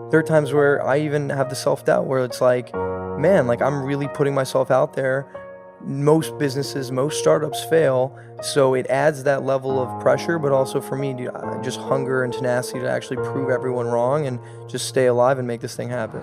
there are times where I even have the self-doubt where it's like, man, like I'm really putting myself out there. Most businesses, most startups fail, so it adds that level of pressure, but also for me, dude, just hunger and tenacity to actually prove everyone wrong and just stay alive and make this thing happen.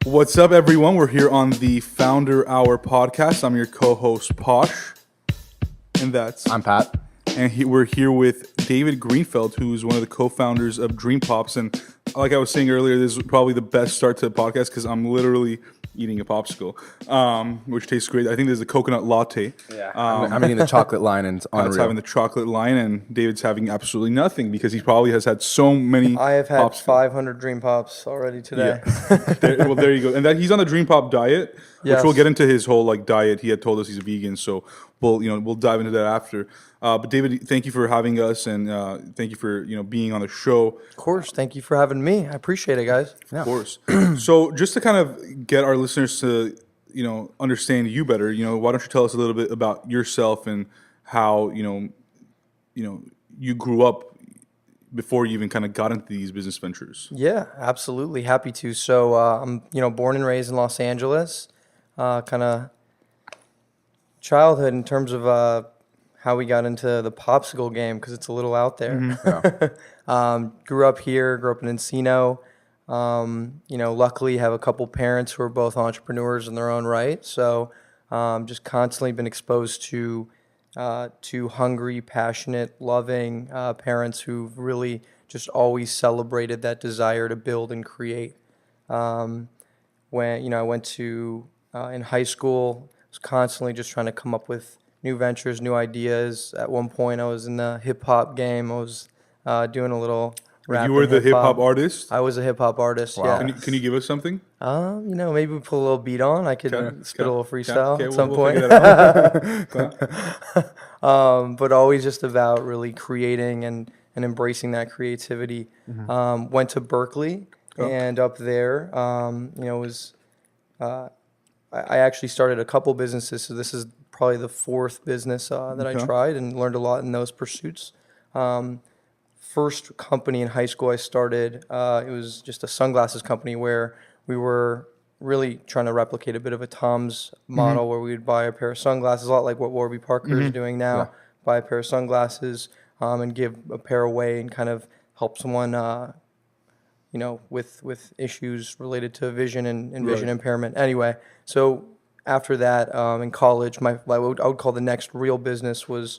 What's up, everyone? We're here on the Founder Hour podcast. I'm your co-host, Posh, and I'm Pat. And we're here with David Greenfeld, who's one of the co-founders of Dream Pops. And like I was saying earlier, this is probably the best start to the podcast because I'm literally eating a popsicle, which tastes great. I think there's a coconut latte. Yeah, I'm eating the chocolate line, and it's unreal. Pat's having the chocolate line, and David's having absolutely nothing because he probably has had so many. I have had popsicles. 500 Dream Pops already today. Yeah. There you go. And that he's on the Dream Pop diet, which we'll get into his whole diet. He had told us he's a vegan, so we'll dive into that after. But David, thank you for having us, and thank you for being on the show. Of course, thank you for having me. I appreciate it, guys. Yeah. Of course. So just to kind of get our listeners to understand you better, why don't you tell us a little bit about yourself and how you grew up before you even kind of got into these business ventures? Yeah, absolutely. Happy to. So I'm born and raised in Los Angeles. Kind of childhood in terms of how we got into the popsicle game because it's a little out there. Mm-hmm. Grew up here, grew up in Encino. Luckily have a couple parents who are both entrepreneurs in their own right. So just constantly been exposed to hungry, passionate, loving parents who've really just always celebrated that desire to build and create. When I went to in high school, I was constantly just trying to come up with new ventures, new ideas. At one point, I was in the hip hop game. I was doing a little rap. You were the hip hop artist? I was a hip hop artist. Wow. Yeah. Can you give us something? Maybe we put a little beat on. I could spit a little freestyle at some we'll point. But always just about really creating and embracing that creativity. Mm-hmm. Went to Berkeley, and up there, I actually started a couple businesses. So this is probably the fourth business that I tried and learned a lot in those pursuits. First company in high school I started, it was just a sunglasses company where we were really trying to replicate a bit of a Tom's model where we would buy a pair of sunglasses, a lot like what Warby Parker is doing now, buy a pair of sunglasses and give a pair away and kind of help someone with issues related to vision and vision impairment. Anyway, so after that, in college, I would call the next real business was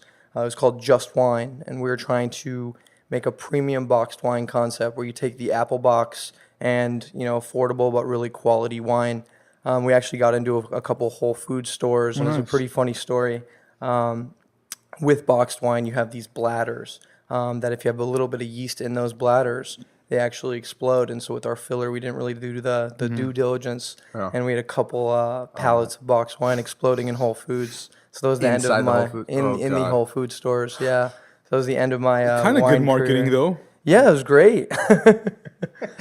called Just Wine, and we were trying to make a premium boxed wine concept where you take the apple box and affordable but really quality wine. We actually got into a couple Whole Foods stores, and it's a pretty funny story. With boxed wine, you have these bladders that if you have a little bit of yeast in those bladders, they actually explode. And so with our filler, we didn't really do the due diligence. And we had a couple pallets of boxed wine exploding in Whole Foods. So that was the end of my in the Whole Food stores. Yeah, so that was the end of my kind of good marketing career. Though. Yeah, it was great.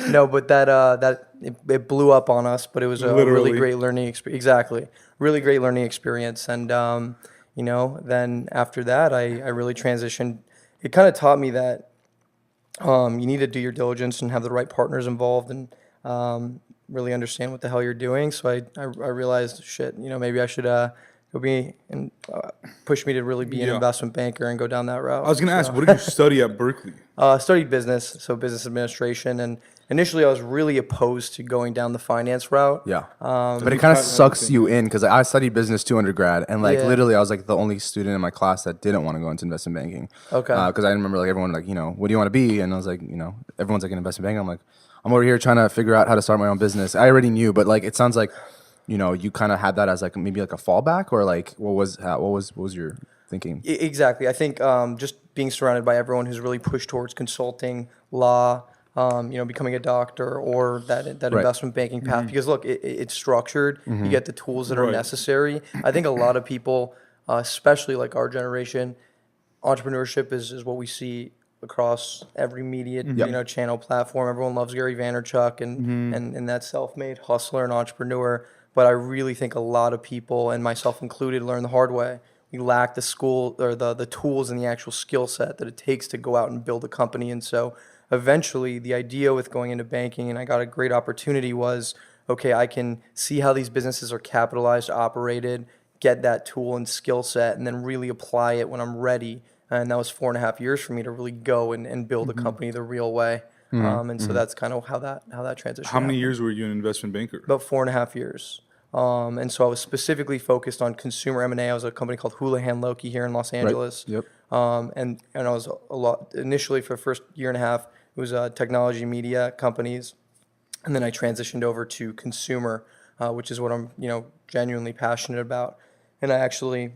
No, but it blew up on us. But it was a really great learning experience. Exactly, really great learning experience. And then after that, I really transitioned. It kind of taught me that. You need to do your diligence and have the right partners involved and really understand what the hell you're doing. So I realized, maybe I should go be and push me to really be an investment banker and go down that route. I was going to ask, what did you study at Berkeley? Studied business, so business administration. And initially I was really opposed to going down the finance route. Yeah. But it kind of sucks you in because I studied business to undergrad. And literally I was the only student in my class that didn't want to go into investment banking. Okay. Because I remember everyone what do you want to be? And I was everyone's an investment banker. I'm I'm over here trying to figure out how to start my own business. I already knew, but it sounds like, you kind of had that as maybe a fallback or what was your thinking? Exactly. I think just being surrounded by everyone who's really pushed towards consulting, law, becoming a doctor or that investment banking path. Mm-hmm. Because look, it's structured. Mm-hmm. You get the tools that are necessary. I think a lot of people, especially like our generation, entrepreneurship is what we see across every media channel platform. Everyone loves Gary Vaynerchuk and that self-made hustler and entrepreneur. But I really think a lot of people, and myself included, learn the hard way. We lack the school or the tools and the actual skill set that it takes to go out and build a company. And so eventually the idea with going into banking, and I got a great opportunity, was, okay, I can see how these businesses are capitalized, operated, get that tool and skill set, and then really apply it when I'm ready. And that was 4.5 years for me to really go and build a company the real way. And so that's kind of how that transition How many happened. years were you an investment banker? About 4.5 years. And so I was specifically focused on consumer M&A. I was at a company called Houlihan Lokey here in Los Angeles. Yep. And I was a lot initially for the first year and a half. It was technology media companies, and then I transitioned over to consumer, which is what I'm genuinely passionate about. And I actually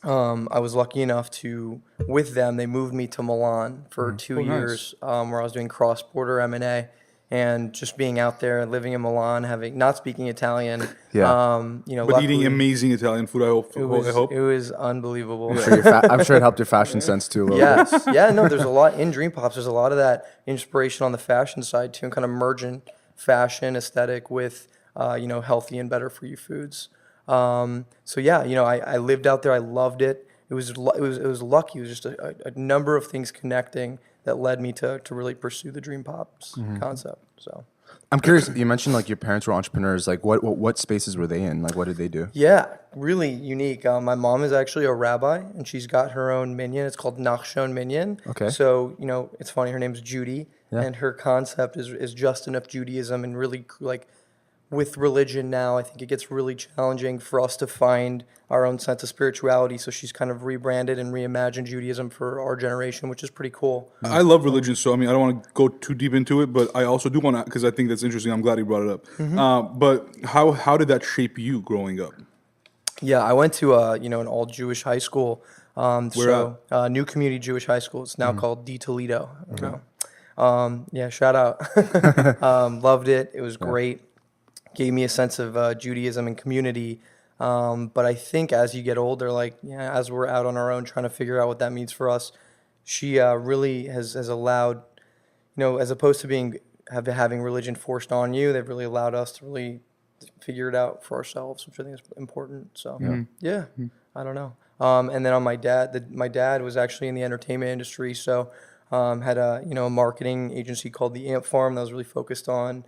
I was lucky enough to, with them, they moved me to Milan for 2 years, where I was doing cross-border M&A. And just being out there, living in Milan, not speaking Italian, But luckily, eating amazing Italian food, I hope. it was unbelievable. I'm sure it helped your fashion sense too. A little bit. Yes, yeah, no, there's a lot in Dream Pops. There's a lot of that inspiration on the fashion side too, and kind of merging fashion aesthetic with healthy and better for you foods. So yeah, I lived out there. I loved it. It was lucky. It was just a number of things connecting that led me to really pursue the Dream Pops concept. So I'm curious. You mentioned like your parents were entrepreneurs. Like what spaces were they in? Like what did they do? yeah, really unique. My mom is actually a rabbi, and she's got her own minyan. It's called Nachshon Minyan. Okay. So it's funny. Her name's Judy, and her concept is just enough Judaism, and really like with religion now, I think it gets really challenging for us to find our own sense of spirituality. So she's kind of rebranded and reimagined Judaism for our generation, which is pretty cool. I love religion, so I mean, I don't want to go too deep into it, but I also do want to, because I think that's interesting. I'm glad you brought it up. But how did that shape you growing up? Yeah, I went to an all Jewish high school. Where New Community Jewish High School. It's now called D Toledo. Yeah, shout out. Loved it. It was great. Gave me a sense of Judaism and community. But I think as you get older, as we're out on our own trying to figure out what that means for us, she really has allowed, as opposed to having religion forced on you, they've really allowed us to really figure it out for ourselves, which I think is important. So yeah, I don't know. And then on my dad was actually in the entertainment industry, so had a marketing agency called the Amp Farm that was really focused on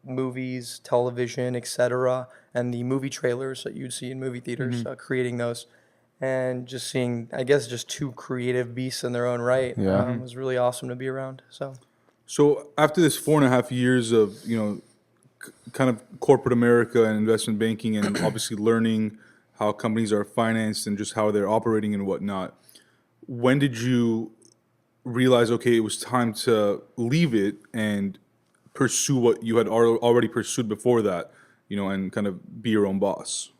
movies, television, etc., and the movie trailers that you'd see in movie theaters, creating those, and just seeing, I guess, just two creative beasts in their own right. It was really awesome to be around. So after this 4.5 years of kind of corporate America and investment banking, and obviously learning how companies are financed and just how they're operating and whatnot, when did you realize, okay, it was time to leave it and pursue what you had already pursued before that, and kind of be your own boss?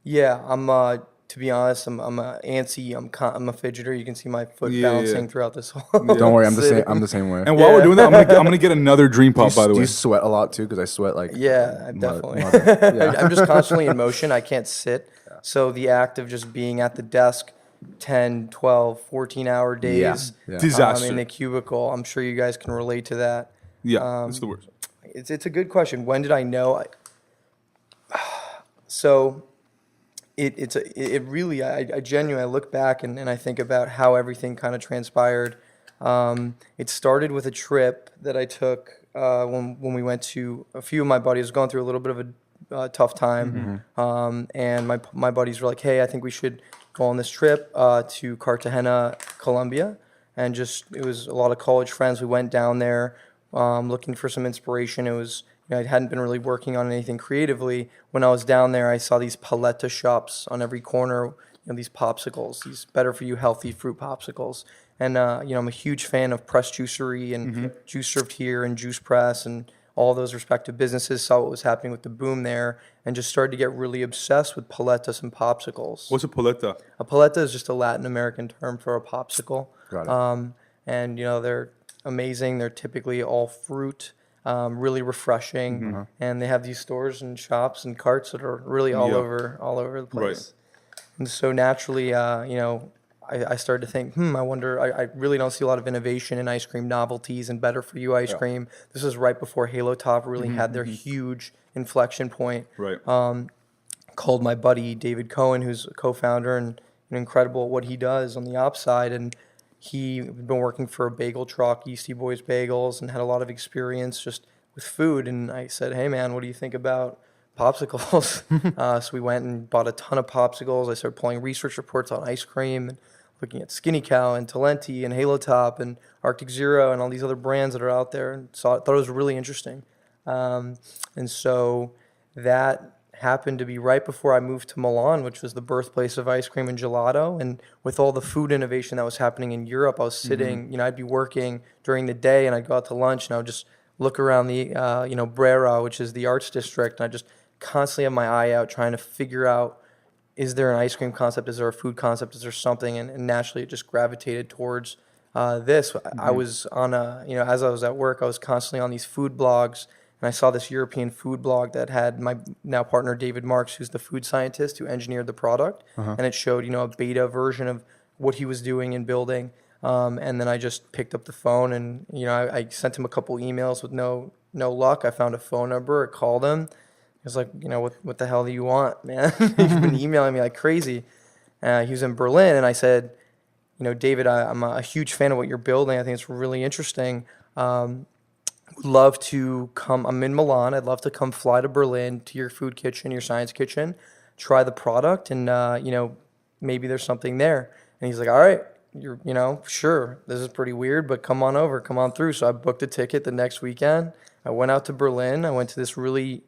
Yeah, I'm to be honest, I'm a antsy, I'm a fidgeter. You can see my foot bouncing throughout this whole. Don't worry, I'm the same way. And while we're doing that, I'm gonna get another Dream Pop, by the Do way. you sweat a lot too? Because I sweat like Yeah, definitely. Yeah. I'm just constantly in motion. I can't sit. So the act of just being at the desk 10, 12, 14-hour days Disaster. in the cubicle, I'm sure you guys can relate to that. Yeah, that's the worst. It's a good question. When did I know? So it really, I genuinely look back and I think about how everything kind of transpired. It started with a trip that I took when we went to, a few of my buddies going through a little bit of a tough time. And my buddies were like, hey, I think we should go on this trip to Cartagena, Colombia. And it was a lot of college friends. We went down there looking for some inspiration. It was, I hadn't been really working on anything creatively. When I was down there, I saw these paleta shops on every corner, these popsicles, these better for you healthy fruit popsicles. And I'm a huge fan of Press Juicery and Juice Served Here and Juice Press and all those respective businesses. Saw what was happening with the boom there and just started to get really obsessed with paletas and popsicles. What's a paleta? A paleta is just a Latin American term for a popsicle. Got it. And they're amazing. They're typically all fruit, really refreshing, and they have these stores and shops and carts that are really all over the place. Right. And so naturally, I started to think, I wonder, I really don't see a lot of innovation in ice cream novelties and better for you ice cream. This was right before Halo Top really had their huge inflection point. Right. Called my buddy David Cohen, who's a co-founder and incredible at what he does on the ops side, and he had been working for a bagel truck, Yeasty Boys Bagels, and had a lot of experience just with food. And I said, hey man, what do you think about popsicles? So we went and bought a ton of popsicles. I started pulling research reports on ice cream and looking at Skinny Cow and Talenti and Halo Top and Arctic Zero and all these other brands that are out there, and thought it was really interesting. And so that happened to be right before I moved to Milan, which was the birthplace of ice cream and gelato. And with all the food innovation that was happening in Europe, I was sitting, I'd be working during the day and I'd go out to lunch and I would just look around the, Brera, which is the arts district, and I just constantly have my eye out trying to figure out, is there an ice cream concept? Is there a food concept? Is there something? And naturally it just gravitated towards this. I was on as I was at work, I was constantly on these food blogs. And I saw this European food blog that had my now partner David Marks, who's the food scientist who engineered the product, and it showed a beta version of what he was doing and building. And then I just picked up the phone and I sent him a couple emails with no luck. I found a phone number, I called him. I was like, what the hell do you want, man? You've been emailing me like crazy. He was in Berlin, and I said, David, I'm a huge fan of what you're building. I think it's really interesting. Would love to come. I'm in Milan. I'd love to come fly to Berlin to your food kitchen, your science kitchen, try the product, and maybe there's something there. And he's like, all right, sure. This is pretty weird, but come on over, come on through. So I booked a ticket the next weekend. I went out to Berlin. I went to this really,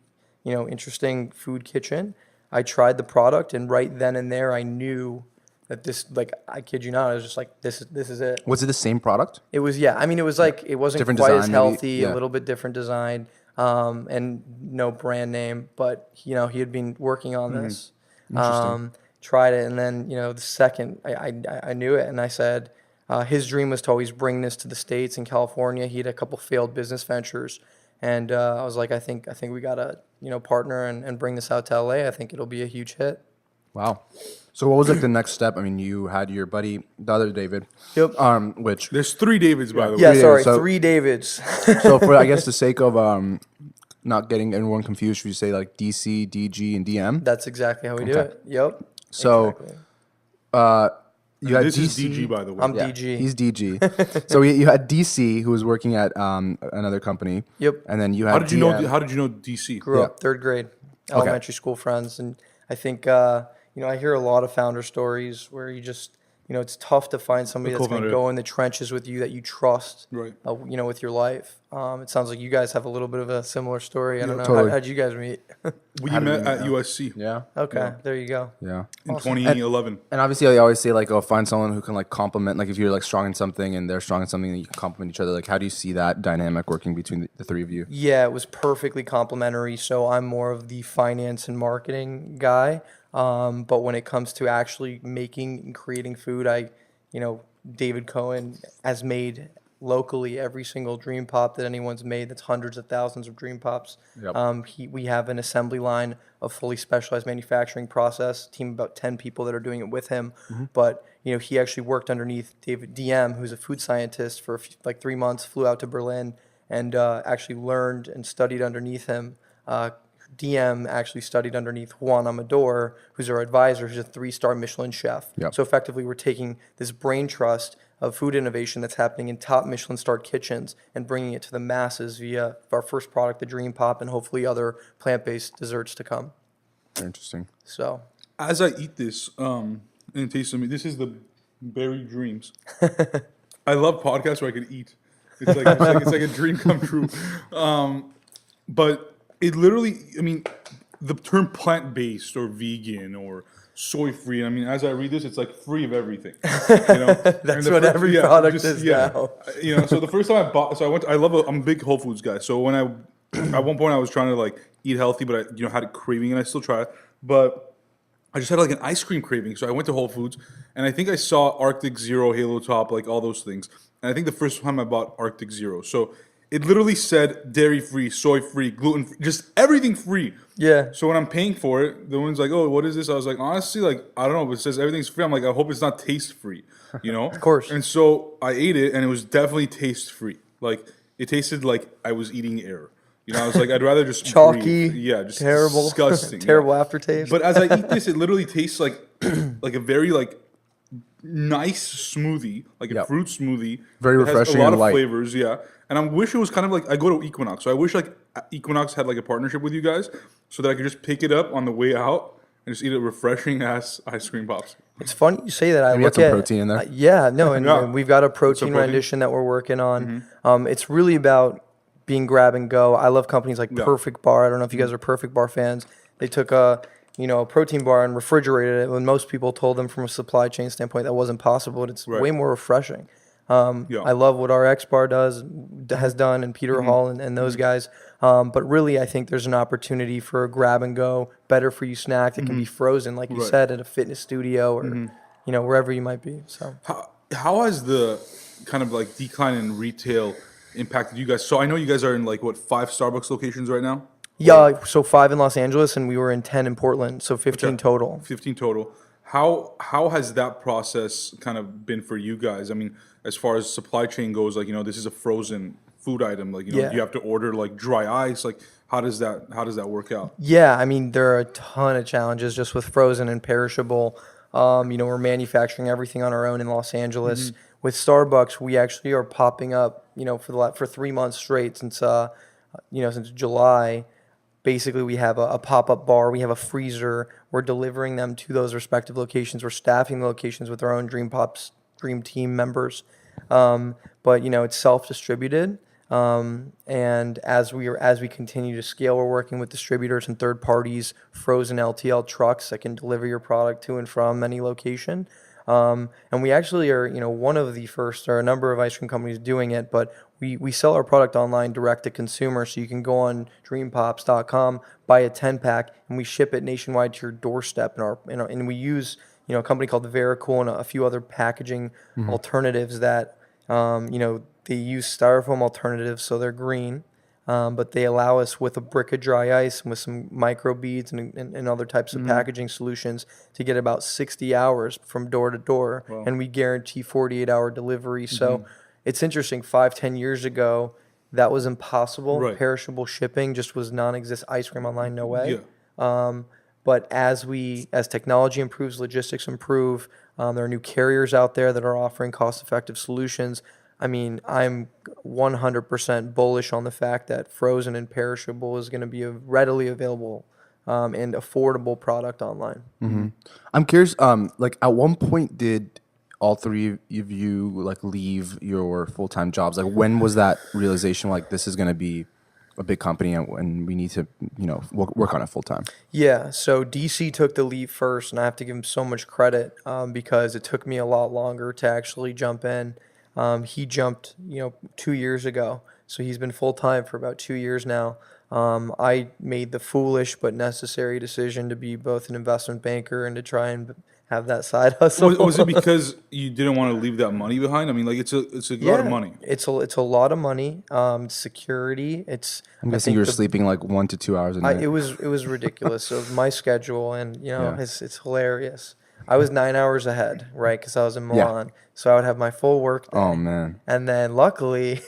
interesting food kitchen. I tried the product, and right then and there, I knew that this, I kid you not, I was just like, this is it. Was it the same product? It was, yeah. I mean, it was like, it wasn't Different quite design, as maybe? healthy, Yeah. a little bit different design, and no brand name, but, he had been working on this. Tried it, and then, the second, I knew it, and I said, his dream was to always bring this to the States and California. He had a couple failed business ventures, and I was like, I think we gotta, partner and bring this out to LA. I think it'll be a huge hit. Wow. So what was the next step? I mean, you had your buddy, the other David. Yep. Which There's 3 Davids, by the way. Yeah, Davids, sorry, so- 3 Davids. so for I guess the sake of not getting everyone confused, should you say like DC, DG, and DM? That's exactly how we do it. Yep. So Exactly. you had This DC. is DG, by the way. I'm Yeah, DG. He's DG. So you had DC, who was working at another company. Yep. And then you had How did you know? DM. How did you know DC? Grew up 3rd grade, elementary school friends, and I think I hear a lot of founder stories where you just it's tough to find somebody that's going to co-founder. go in the trenches with you that you trust, Right. with your life. It sounds like you guys have a little bit of a similar story. I don't know. totally. How'd you guys meet? We How did met we at meet? USC Yeah. Okay, there you go. Yeah. in 2011. And obviously, I always say like, oh, find someone who can like complement. Like, if you're like strong in something and they're strong in something, then you can complement each other. Like, how do you see that dynamic working between the 3 of you? Yeah, it was perfectly complementary. So I'm more of the finance and marketing guy. But when it comes to actually making and creating food, David Cohen has made locally every single Dream Pop that anyone's made. That's hundreds of thousands of Dream Pops. Yep. We have an assembly line, a fully specialized manufacturing process, team of about 10 people that are doing it with him. But, he actually worked underneath David DM, who's a food scientist, for 3 months, flew out to Berlin and actually learned and studied underneath him. DM actually studied underneath Juan Amador, who's our advisor, who's a 3-star Michelin chef. Yep. So effectively, we're taking this brain trust of food innovation that's happening in top Michelin-starred kitchens and bringing it to the masses via our first product, the Dream Pop, and hopefully other plant-based desserts to come. Very interesting. So As I eat this and taste some, this is the Berry Dreams. I love podcasts where I can eat. It's like a dream come true. But it literally, I mean, the term plant-based or vegan or soy-free, I mean, as I read this, it's like free of everything. that's what every product is now. So the first time I bought, I'm a big Whole Foods guy. So when at one point I was trying to like eat healthy, but I had a craving and I still try it. But I just had like an ice cream craving. So I went to Whole Foods and I think I saw Arctic Zero, Halo Top, like all those things. And I think the first time I bought Arctic Zero. So it literally said dairy free, soy free, gluten free, just everything free. Yeah. So when I'm paying for it, the one's like, "Oh, what is this?" I was like, honestly, like I don't know, but it says everything's free. I'm like, I hope it's not taste free, Of course. And so I ate it, and it was definitely taste free. Like it tasted like I was eating air. I was like, I'd rather just Chalky. breathe. Yeah, just terrible. disgusting. Terrible yeah. aftertaste. But as I eat this, it literally tastes like like a very like nice smoothie, like a Yep. fruit smoothie. Very It has refreshing a lot and of light. flavors, yeah. And I wish it was kind of like I go to Equinox, so I wish like Equinox had like a partnership with you guys, so that I could just pick it up on the way out and just eat a refreshing ass ice cream pops. It's funny you say that. I Maybe look get some at protein in there. yeah, no, and, Yeah. and we've got a protein protein. rendition that we're working on. It's really about being grab and go. I love companies like Yeah. Perfect Bar. I don't know if you guys are Perfect Bar fans. They took a protein bar and refrigerated it when most people told them from a supply chain standpoint that wasn't possible. But it's Right. way more refreshing. Yeah. I love what our X Bar has done, and Peter Hall and those guys. But really, I think there's an opportunity for a grab and go, better for you snack that can be frozen, like you Right. said, at a fitness studio or wherever you might be. So How has the kind of like decline in retail impacted you guys? So I know you guys are in like what 5 Starbucks locations right now. yeah, so 5 in Los Angeles, and we were in 10 in Portland, so 15 Okay. total. 15 total. How has that process kind of been for you guys? I mean, as far as supply chain goes, like this is a frozen food item. Like Yeah. do you have to order like dry ice? Like how does that work out? Yeah, I mean, there are a ton of challenges just with frozen and perishable. We're manufacturing everything on our own in Los Angeles. With Starbucks, we actually are popping up, for 3 months straight since July. Basically, we have a pop-up bar. We have a freezer. We're delivering them to those respective locations. We're staffing the locations with our own Dream Team members. But it's self-distributed. And as we continue to scale, we're working with distributors and third parties, frozen LTL trucks that can deliver your product to and from any location. And we actually are, one of the first, or a number of ice cream companies doing it, but we sell our product online direct to consumer. So you can go on dreampops.com, buy a 10-pack, and we ship it nationwide to your doorstep. And we use, a company called Vericool and a few other packaging alternatives that, they use styrofoam alternatives, so they're green. But they allow us with a brick of dry ice and with some micro beads and other types of packaging solutions to get about 60 hours from door to door. Wow. And we guarantee 48-hour delivery. So it's interesting, 5-10 years ago, that was impossible. Right. Perishable shipping just was non-existent. Ice cream online, no way. Yeah. But as technology improves, logistics improve, there are new carriers out there that are offering cost-effective solutions. I mean, I'm 100% bullish on the fact that frozen and perishable is going to be a readily available and affordable product online. I'm curious. Like, at one point, did all three of you like leave your full-time jobs? Like, when was that realization? Like, this is going to be a big company, and we need to, work on it full time. Yeah, so DC took the leap first, and I have to give him so much credit because it took me a lot longer to actually jump in. He jumped, 2 years ago, so he's been full time for about 2 years now. I made the foolish but necessary decision to be both an investment banker and to try and have that side hustle. Was it because you didn't want to leave that money behind? I mean, like it's a lot of money. It's a lot of money. Security. I'm guessing you were sleeping like 1 to 2 hours a night. It was ridiculous of my schedule, and it's hilarious. I was 9 hours ahead, right? Because I was in Milan, so I would have my full work day. Oh man! And then luckily,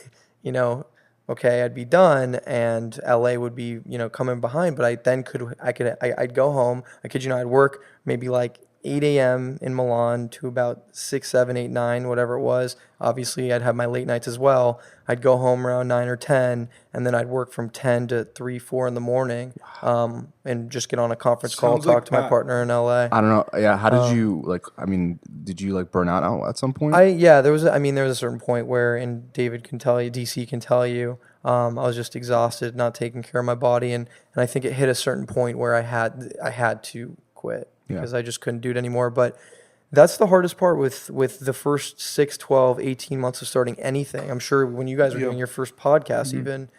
I'd be done, and LA would be coming behind. But I'd go home. I kid you not, I'd work maybe like 8 a.m. in Milan to about 6, 7, 8, 9, whatever it was. Obviously, I'd have my late nights as well. I'd go home around 9 or 10, and then I'd work from 10 to 3, 4 in the morning, and just get on a conference call, Sounds talk like to my Pat. partner in LA. I don't know. Yeah, how did you like? I mean, did you like burn out at some point? There was a certain point where, and David can tell you, DC can tell you, I was just exhausted, not taking care of my body, and I think it hit a certain point where I had to quit because I just couldn't do it anymore. But that's the hardest part with the first 6, 12, 18 months of starting anything. I'm sure when you guys were doing your first podcast, even,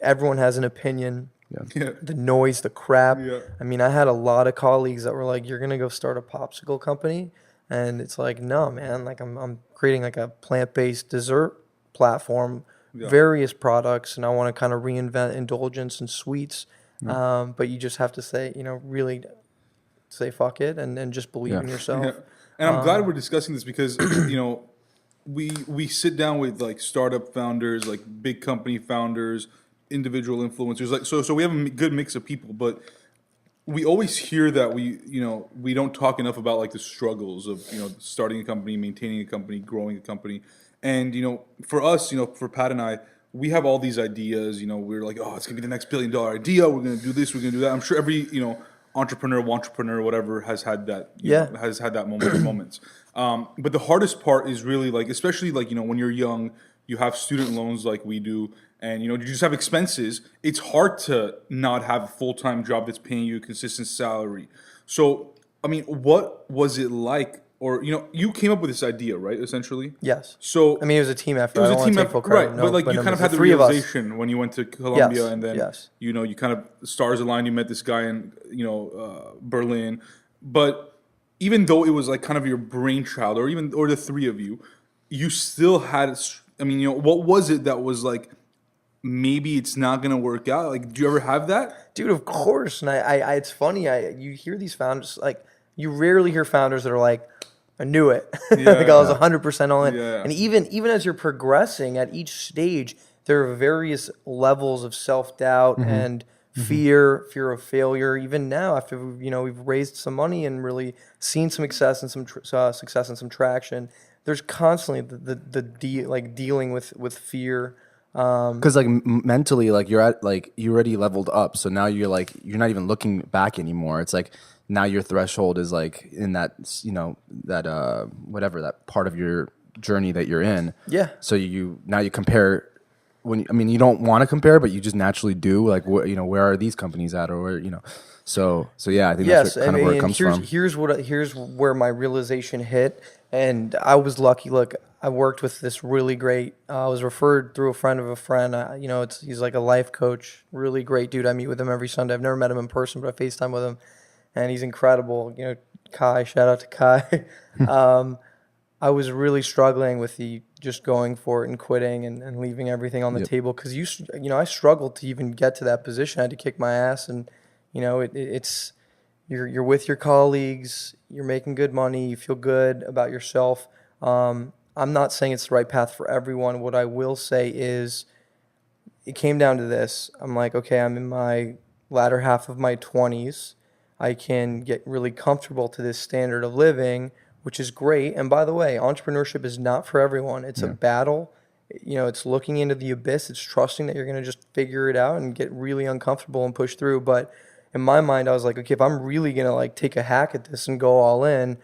everyone has an opinion. Yeah. The noise, the crap. Yeah. I mean, I had a lot of colleagues that were like, "You're gonna go start a popsicle company," and it's like, no, man. Like I'm creating like a plant-based dessert platform various products, and I want to kind of reinvent indulgence and sweets. But you just have to say, really say fuck it and just believe in yourself. Yeah. And I'm glad we're discussing this because, we sit down with like startup founders, like big company founders, individual influencers. Like, so we have a good mix of people, but we always hear that we don't talk enough about like the struggles of, starting a company, maintaining a company, growing a company. And, for us, for Pat and I, we have all these ideas, we're like, oh, it's gonna be the next $1 billion idea. We're gonna do this, we're gonna do that. I'm sure every, entrepreneur, whatever, has had that, has had that moments. But the hardest part is really like, especially like, when you're young, you have student loans like we do, and you just have expenses. It's hard to not have a full-time job that's paying you a consistent salary. So, I mean, what was it like? Or, you came up with this idea, right, essentially? Yes. So, I mean, it was a team effort. it was I a don't team wanna take effort, full credit, right? no, But like, you it kind of was had the three of us. realization when you went to Colombia, Yes, and then yes. you kind of stars aligned. You met this guy in Berlin, but even though it was like kind of your brainchild, or the three of you, you still had. I mean, what was it that was like? Maybe it's not gonna work out. Like, do you ever have that? Dude, of course. And I it's funny. You hear these founders, like, you rarely hear founders that are like, I knew it. Like, I was 100% all in. Yeah. And even as you're progressing at each stage, there are various levels of self-doubt and fear of failure. Even now, after we've raised some money and really seen some success and some traction, there's constantly dealing with fear. Because like mentally, like you already leveled up, so now you're not even looking back anymore. It's like now your threshold is like in that whatever that part of your journey that you're in. Yeah. So now you compare you don't want to compare, but you just naturally do. Like where are these companies at, or where So yeah, I think that's where it comes from. Here's where my realization hit, and I was lucky. Look, I worked with this really great. I was referred through a friend of a friend. He's like a life coach, really great dude. I meet with him every Sunday. I've never met him in person, but I FaceTime with him, and he's incredible. Kai, shout out to Kai. I was really struggling with just going for it and quitting and leaving everything on the table because I struggled to even get to that position. I had to kick my ass, and it's you're with your colleagues, you're making good money, you feel good about yourself. I'm not saying it's the right path for everyone. What I will say is it came down to this. I'm like, okay, I'm in my latter half of my 20s. I can get really comfortable to this standard of living, which is great. And by the way, entrepreneurship is not for everyone. It's a battle. It's looking into the abyss. It's trusting that you're going to just figure it out and get really uncomfortable and push through. But in my mind, I was like, okay, if I'm really going to like take a hack at this and go all in,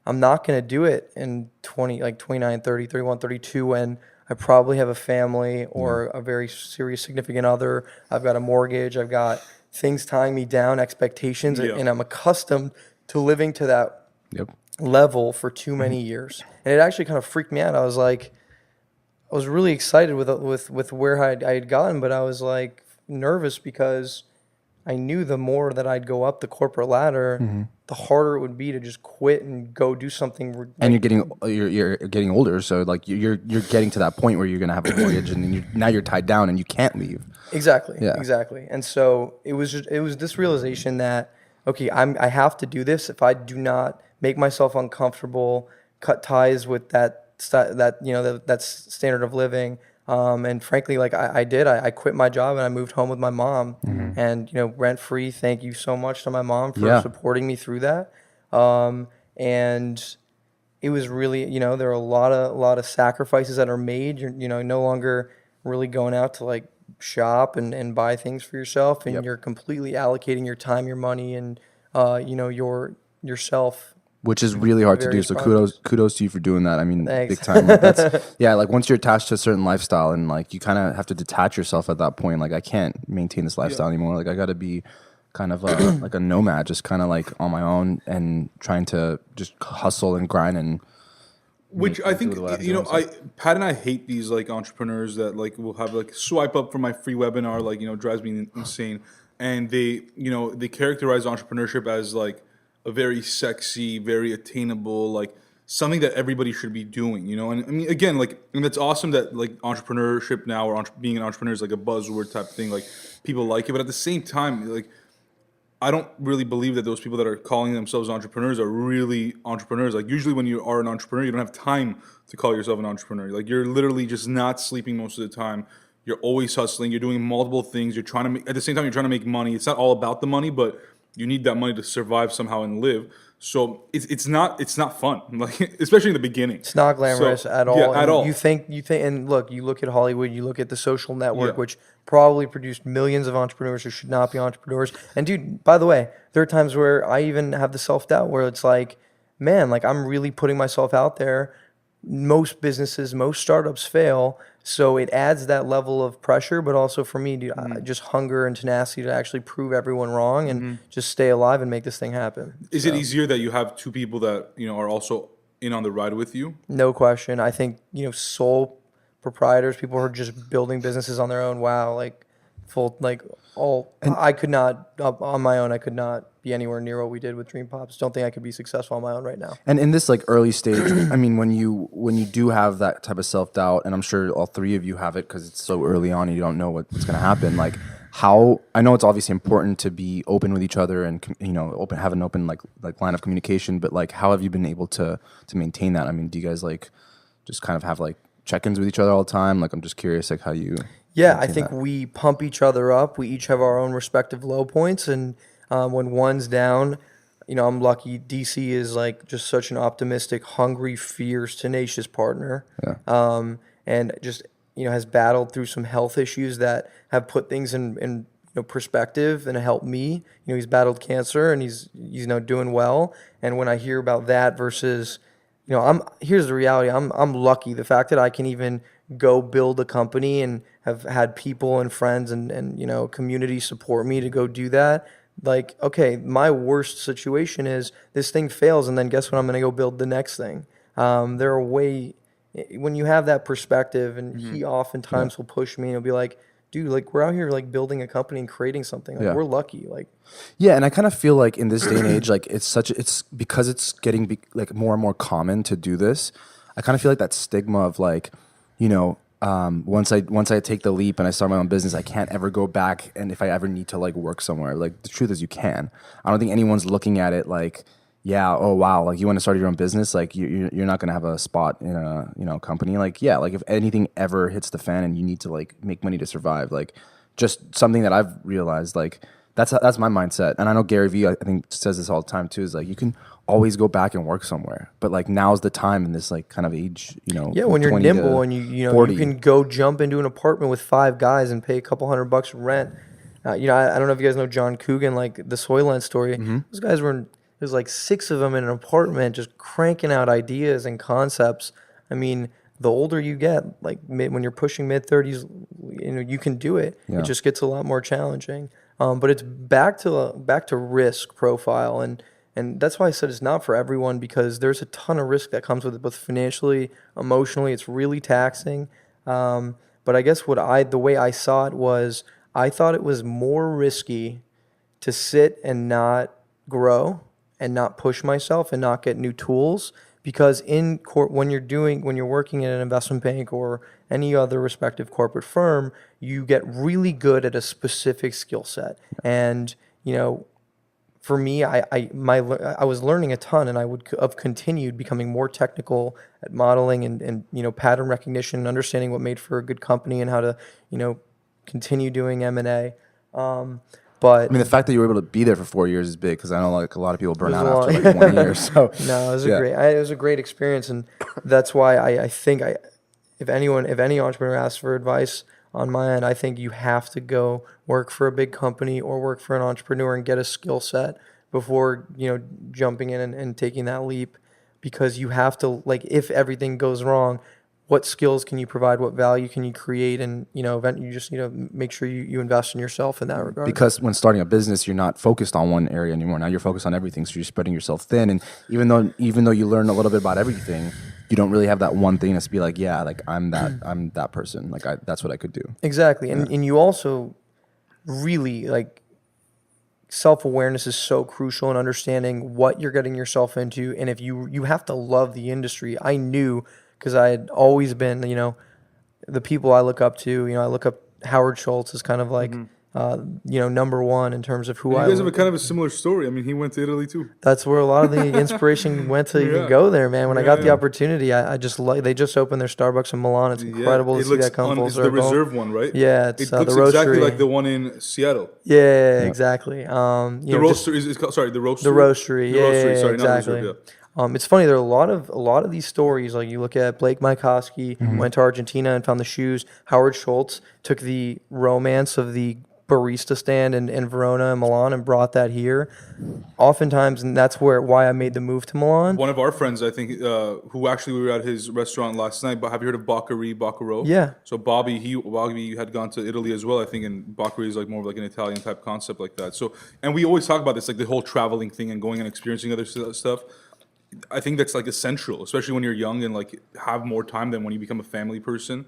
I'm not going to do it in 29, 30, 31, 32 when I probably have a family or a very serious significant other. I've got a mortgage. I've got things tying me down, expectations, and I'm accustomed to living to that level for too many years. And it actually kind of freaked me out. I was like, I was really excited with where I had gotten, but I was like nervous because I knew the more that I'd go up the corporate ladder, the harder it would be to just quit and go do something. And you're getting older, so like you're getting to that point where you're gonna have a mortgage, and now you're tied down and you can't leave. Exactly. Yeah. Exactly. And so it was this realization that okay, I have to do this. If I do not make myself uncomfortable, cut ties with that standard of living. And frankly, like I did, I quit my job and I moved home with my mom and, rent free. Thank you so much to my mom for supporting me through that. And it was really, there are a lot of sacrifices that are made. You're, no longer really going out to like shop and buy things for yourself, and you're completely allocating your time, your money, and, yourself. Which is really hard to do. So kudos to you for doing that. I mean, Thanks. big time. Like like once you're attached to a certain lifestyle and like you kind of have to detach yourself at that point. Like I can't maintain this lifestyle anymore. Like I got to be kind of like a nomad, just kind of like on my own and trying to just hustle and grind and. Which I think, Pat and I hate these like entrepreneurs that like will have like swipe up for my free webinar, like, drives me insane. And they characterize entrepreneurship as like a very sexy, very attainable, like something that everybody should be doing, you know? And I mean, again, like, and it's awesome that like entrepreneurship now, or being an entrepreneur is like a buzzword type thing. Like, people like it, but at the same time, like, I don't really believe that those people that are calling themselves entrepreneurs are really entrepreneurs. Like, usually when you are an entrepreneur, you don't have time to call yourself an entrepreneur. Like, you're literally just not sleeping most of the time. You're always hustling. You're doing multiple things. You're trying to make, at the same time, you're trying to make money. It's not all about the money, but you need that money to survive somehow and live. So it's not fun, like, especially in the beginning. It's not glamorous at all. Yeah, at all. You think, and look, you look at Hollywood, you look at the Social Network, Yeah. which probably produced millions of entrepreneurs who should not be entrepreneurs. And dude, by the way, there are times where I even have the self-doubt where it's like, man, like I'm really putting myself out there. Most businesses, most startups fail. So it adds that level of pressure, but also for me, dude, just hunger and tenacity to actually prove everyone wrong and just stay alive and make this thing happen. Is it easier that you have two people that, you know, are also in on the ride with you? No question. I think, sole proprietors, people who are just building businesses on their own. Wow. Like I could not, on my own, I could not be anywhere near what we did with Dream Pops. Don't think I could be successful on my own right now. And in this like early stage, I mean, when you do have that type of self-doubt, and I'm sure all three of you have it because it's so early on and you don't know what's going to happen, like how, I know it's obviously important to be open with each other and, have an open like line of communication, but like how have you been able to maintain that? I mean, do you guys like just kind of have like check-ins with each other all the time? Like, I'm just curious, like how you... Yeah, I think we pump each other up. We each have our own respective low points, and when one's down, I'm lucky. DC is like just such an optimistic, hungry, fierce, tenacious partner, and just has battled through some health issues that have put things in perspective and helped me. He's battled cancer and he's doing well. And when I hear about that versus, here's the reality. I'm lucky. The fact that I can even go build a company and have had people and friends and community support me to go do that. Like, okay, my worst situation is this thing fails, and then guess what? I'm going to go build the next thing. There are when you have that perspective, and he oftentimes will push me and he'll be like, dude, like we're out here like building a company and creating something. Like we're lucky. Like, yeah, and I kind of feel like in this day and age, like it's because it's getting like more and more common to do this. I kind of feel like that stigma of like, once I take the leap and I start my own business, I can't ever go back. And if I ever need to like work somewhere, like the truth is you can. I don't think anyone's looking at it like, yeah, oh wow, like you want to start your own business, like you're not gonna have a spot in a company. Like, yeah, like if anything ever hits the fan and you need to like make money to survive, like just something that I've realized, like that's my mindset. And I know Gary Vee, I think says this all the time too, is like you can always go back and work somewhere, but like now's the time in this like kind of age, Yeah, when you're nimble and you 40. you can go jump into an apartment with 5 guys and pay a couple $100 rent. I don't know if you guys know John Coogan, like the Soylent story. Those guys there's like 6 of them in an apartment just cranking out ideas and concepts. I mean, the older you get, like when you're pushing mid-30s, you can do it. Yeah. It just gets a lot more challenging. But it's back to risk profile, and that's why I said it's not for everyone, because there's a ton of risk that comes with it, both financially, emotionally. It's really taxing. But I guess the way I saw it was, I thought it was more risky to sit and not grow and not push myself and not get new tools, because when you're working in an investment bank or any other respective corporate firm, you get really good at a specific skill set. And for me, I was learning a ton, and I would have continued becoming more technical at modeling and pattern recognition, and understanding what made for a good company and how to continue doing M&A. But I mean, the fact that you were able to be there for 4 years is big, because I know like a lot of people burn out after like 1 year. So no, it was a great experience, and that's why I think if any entrepreneur asks for advice on my end, I think you have to go work for a big company or work for an entrepreneur and get a skill set before jumping in and taking that leap, because you have to, like, if everything goes wrong, what skills can you provide? What value can you create? And you just need to make sure you invest in yourself in that regard. Because when starting a business, you're not focused on one area anymore. Now you're focused on everything, so you're spreading yourself thin. And even though you learn a little bit about everything, you don't really have that one thing to be like, yeah, like I'm that person. Like that's what I could do. Exactly, and you also really like self-awareness is so crucial in understanding what you're getting yourself into. And if you have to love the industry. I knew, because I had always been, the people I look up to, I look up Howard Schultz as kind of like, number one in terms of who You I guys have look. a kind of a similar story. I mean, he went to Italy too. That's where a lot of the inspiration went to even go there, man. When I got the opportunity, I just like, they just opened their Starbucks in Milan. It's incredible to see that come full It's circle. the reserve one, right? Yeah, it's it the looks roastery. exactly like the one in Seattle. Yeah, exactly. The Just roastery is called, sorry, the roastery. the roastery. The Yeah, roastery. yeah, Sorry, exactly. not the reserve. Yeah. It's funny. There are a lot of these stories. Like you look at Blake Mykoski went to Argentina and found the shoes. Howard Schultz took the romance of the barista stand in Verona and Milan and brought that here. Oftentimes, and that's why I made the move to Milan. One of our friends, I think, who actually we were at his restaurant last night. But have you heard of Baccaro? Yeah. So Bobby had gone to Italy as well, I think, and Baccari is like more of like an Italian type concept like that. So, and we always talk about this, like the whole traveling thing and going and experiencing other stuff. I think that's like essential, especially when you're young and like have more time than when you become a family person.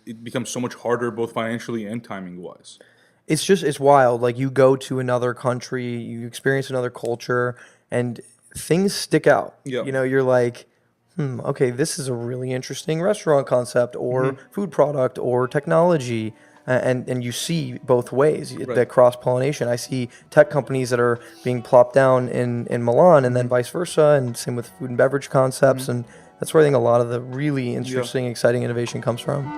It becomes so much harder, both financially and timing wise. It's wild. Like you go to another country, you experience another culture, and things stick out. Yeah. You're like, okay, this is a really interesting restaurant concept or food product or technology. And you see both ways, that cross-pollination. I see tech companies that are being plopped down in Milan and then vice versa, and same with food and beverage concepts. And that's where I think a lot of the really interesting, exciting innovation comes from.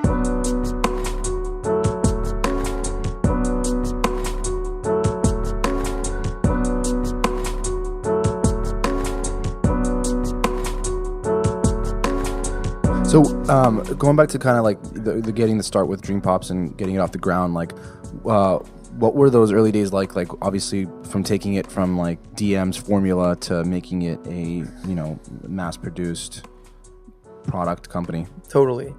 So, going back to kind of like the getting the start with Dream Pops and getting it off the ground, like, what were those early days like? Like, obviously, from taking it from like DM's formula to making it a mass-produced product company. Totally.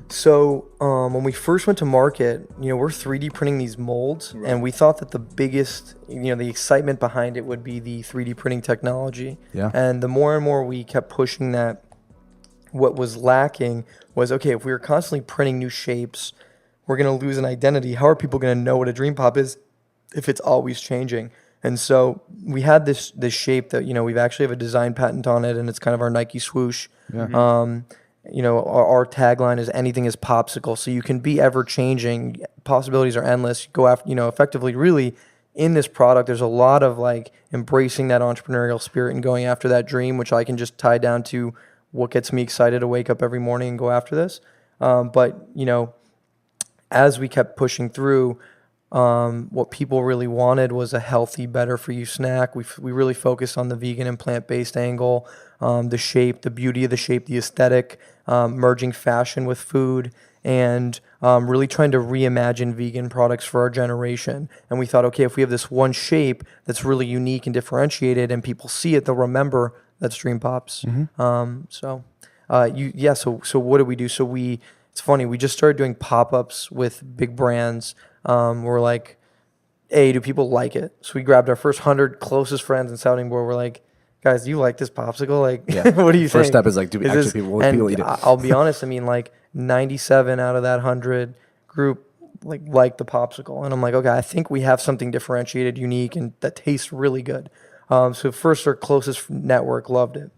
So when we first went to market, we're 3D printing these molds, and we thought that the biggest, the excitement behind it would be the 3D printing technology. Yeah. And the more and more we kept pushing that, what was lacking was, okay, if we were constantly printing new shapes, we're going to lose an identity. How are people going to know what a Dream Pop is if it's always changing? And so we had this shape that, we've actually have a design patent on it, and it's kind of our Nike swoosh. Yeah. Our tagline is anything is popsicle. So you can be ever changing. Possibilities are endless. Go after, effectively, really in this product, there's a lot of like embracing that entrepreneurial spirit and going after that dream, which I can just tie down to what gets me excited to wake up every morning and go after this. But as we kept pushing through, what people really wanted was a healthy, better for you snack. We really focused on the vegan and plant-based angle, the shape, the beauty of the shape, the aesthetic, merging fashion with food, and really trying to reimagine vegan products for our generation. And we thought, okay, if we have this one shape that's really unique and differentiated and people see it, they'll remember that's Dream Pops. So what did we do? So it's funny, we just started doing pop-ups with big brands. We're like, hey, do people like it? So we grabbed our first 100 closest friends and sounding board. We're like, guys, do you like this popsicle? Like, what do you think? First step is like, do people eat it? I'll be honest, like 97 out of that 100 group like the popsicle. And I'm like, okay, I think we have something differentiated, unique, and that tastes really good. So first our closest network loved it.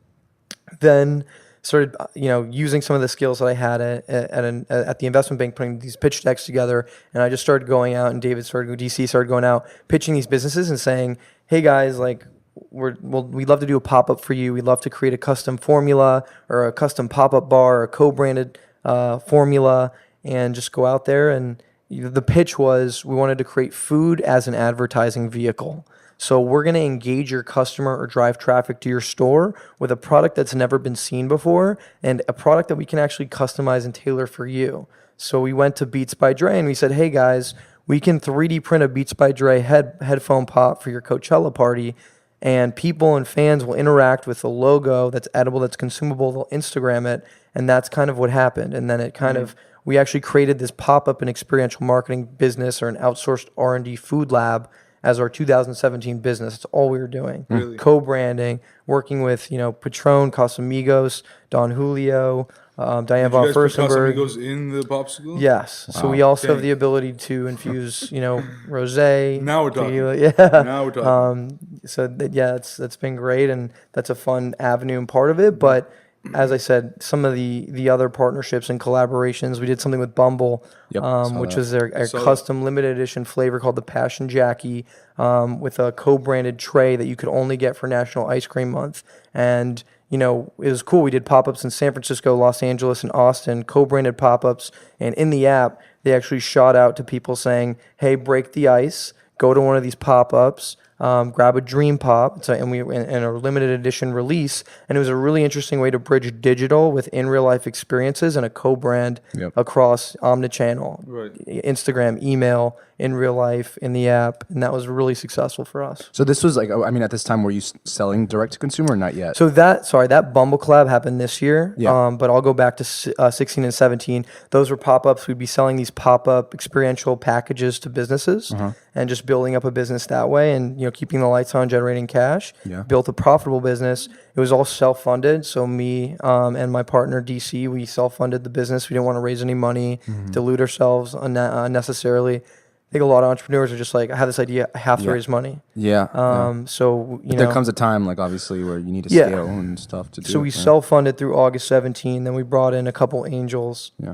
Then started, using some of the skills that I had at the investment bank, putting these pitch decks together, and I just started going out, and DC started going out, pitching these businesses and saying, hey guys, like, we'd love to do a pop-up for you. We'd love to create a custom formula or a custom pop-up bar or a co-branded formula, and just go out there. And the pitch was, we wanted to create food as an advertising vehicle. So we're going to engage your customer or drive traffic to your store with a product that's never been seen before and a product that we can actually customize and tailor for you. So we went to Beats by Dre and we said, hey guys, we can 3D print a Beats by Dre headphone pop for your Coachella party, and people and fans will interact with the logo that's edible, that's consumable, they'll Instagram it, and that's kind of what happened. And then it kind of, we actually created this pop-up and experiential marketing business, or an outsourced R&D food lab, as our 2017 business. That's all we were doing. Really? Co-branding, working with, Patron, Casamigos, Don Julio, Diane You von guys put Furstenberg. Casamigos in the popsicle? Yes. So we also have Dang. the ability to infuse, rosé, Now we're talking. tequila. Yeah. Now we're talking. That's been great, and that's a fun avenue and part of it. But as I said, some of the other partnerships and collaborations, we did something with Bumble, Yep, saw which that. was their a Saw that. custom limited edition flavor called the Passion Jackie, with a co-branded tray that you could only get for National Ice Cream Month. And it was cool. We did pop-ups in San Francisco, Los Angeles, and Austin, co-branded pop-ups. And in the app, they actually shot out to people saying, "Hey, break the ice. Go to one of these pop-ups. Grab a Dream Pop." And a limited edition release. And it was a really interesting way to bridge digital with in real life experiences and a co-brand Yep. across omnichannel, Right. Instagram, email, in real life, in the app, and that was really successful for us. So this was like, I mean, at this time, were you selling direct to consumer or not yet? So that Bumble collab happened this year. Yeah. But I'll go back to 16 and 17. Those were pop-ups. We'd be selling these pop-up experiential packages to businesses and just building up a business that way, and keeping the lights on, generating cash. Yeah. Built a profitable business. It was all self-funded. So me and my partner DC, we self-funded the business. We didn't want to raise any money, dilute ourselves unnecessarily. I think a lot of entrepreneurs are just like, I have this idea, I have to raise money. Yeah. So There comes a time, like, obviously, where you need to Yeah. scale and stuff to do So it, we yeah. self-funded through August 17. Then we brought in a couple angels. Yeah.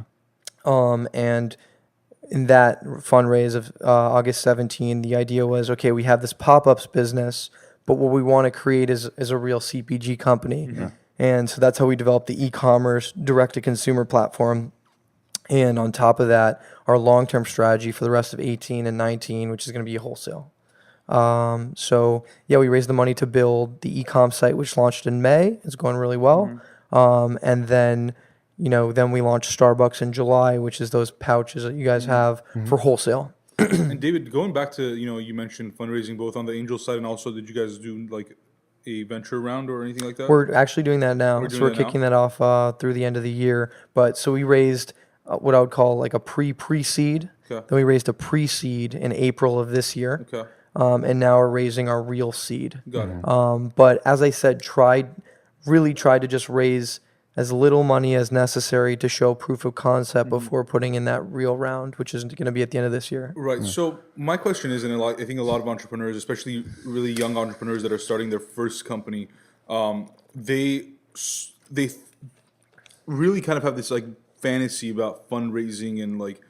And in that fundraise of August 17, the idea was, okay, we have this pop-ups business, but what we want to create is a real CPG company. And so that's how we developed the e-commerce direct-to-consumer platform. And on top of that, our long-term strategy for the rest of 18 and 19, which is going to be wholesale. We raised the money to build the e-com site, which launched in May. It's going really well. And then we launched Starbucks in July, which is those pouches that you guys have for wholesale. And David, going back to, you mentioned fundraising both on the angel side and also did you guys do like a venture round or anything like that? We're actually doing that now. doing So we're that now? kicking that off through the end of the year. But so we raised what I would call like a pre-seed. Okay. Then we raised a pre-seed in April of this year. Okay. And now we're raising our real seed. Got it. But as I said, really tried to just raise as little money as necessary to show proof of concept before putting in that real round, which is going to be at the end of this year. Right. So my question is, and I think a lot of entrepreneurs, especially really young entrepreneurs that are starting their first company, they really kind of have this like fantasy about fundraising and like,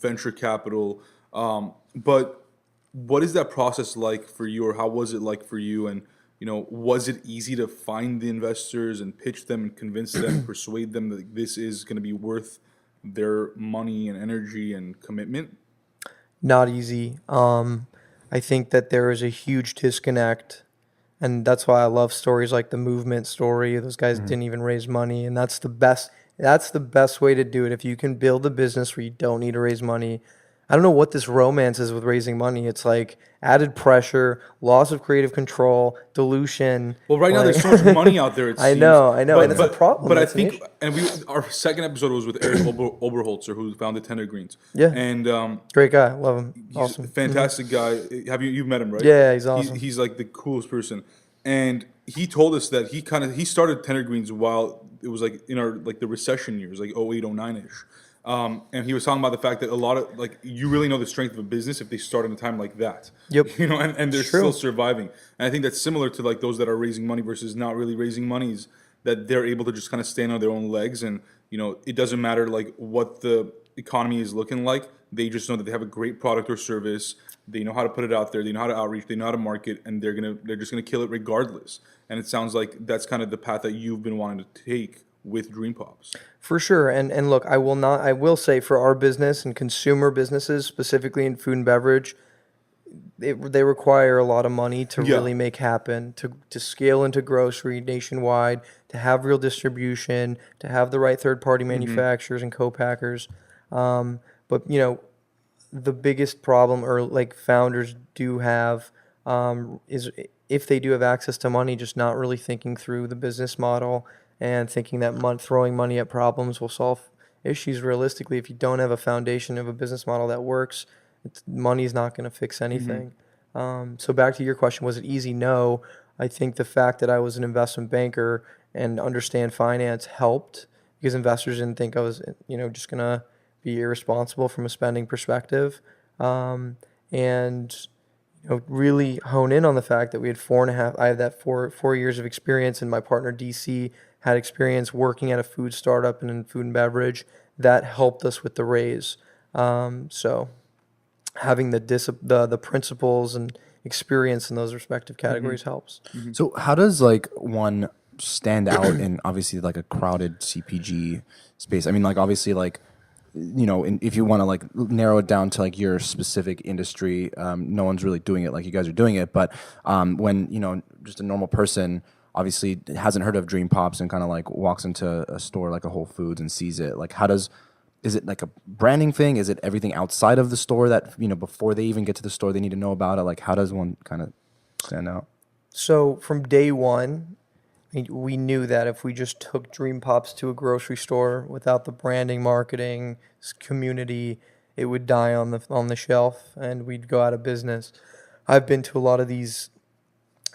venture capital. But what is that process like for you, or how was it like for you? And was it easy to find the investors and pitch them and convince them, persuade them that this is going to be worth their money and energy and commitment? Not easy. I think that there is a huge disconnect, and that's why I love stories like the Movement story. Those guys didn't even raise money, and that's the best. That's the best way to do it. If you can build a business where you don't need to raise money. I don't know what this romance is with raising money. It's like added pressure, loss of creative control, dilution. Well, right now there's so much money out there. It I seems. know, and it's a problem. But I That's an think, issue. and our second episode was with Eric Oberholzer, who founded Tender Greens. Yeah. And Great guy, love him. he's Awesome. a fantastic guy. Have you've met him, right? Yeah, he's awesome. He's like the coolest person. And he told us that he started Tender Greens while it was like in the recession years, like 08, 09-ish. And he was talking about the fact that a lot of you really know the strength of a business if they start in a time like that. Yep. And they're True. still surviving. And I think that's similar to like those that are raising money versus not really raising money, is that they're able to just kind of stand on their own legs, and it doesn't matter like what the economy is looking like. They just know that they have a great product or service. They know how to put it out there. They know how to outreach. They know how to market, and they're just gonna kill it regardless. And it sounds like that's kind of the path that you've been wanting to take with Dream Pops. For sure. And look, I will say for our business and consumer businesses, specifically in food and beverage, they require a lot of money to really make happen, to scale into grocery nationwide, to have real distribution, to have the right third-party manufacturers and co-packers. But the biggest problem, or like founders do have, is if they do have access to money, just not really thinking through the business model and thinking that throwing money at problems will solve issues. Realistically, if you don't have a foundation of a business model that works, money's not going to fix anything. So back to your question, was it easy? No. I think the fact that I was an investment banker and understand finance helped, because investors didn't think I was, just gonna be irresponsible from a spending perspective, and really hone in on the fact that we had 4.5. I had that 4 years of experience, and my partner DC had experience working at a food startup and in food and beverage. That helped us with the raise. So having the principles and experience in those respective categories helps. So how does like one stand out in obviously like a crowded CPG space? I mean, like obviously like if you want to like narrow it down to like your specific industry, no one's really doing it like you guys are doing it. But when just a normal person obviously hasn't heard of Dream Pops and kind of like walks into a store like a Whole Foods and sees it, like is it like a branding thing? Is it everything outside of the store that before they even get to the store they need to know about it? Like how does one kind of stand out? So from day one, we knew that if we just took Dream Pops to a grocery store without the branding, marketing, community, it would die on the shelf and we'd go out of business. I've been to a lot of these,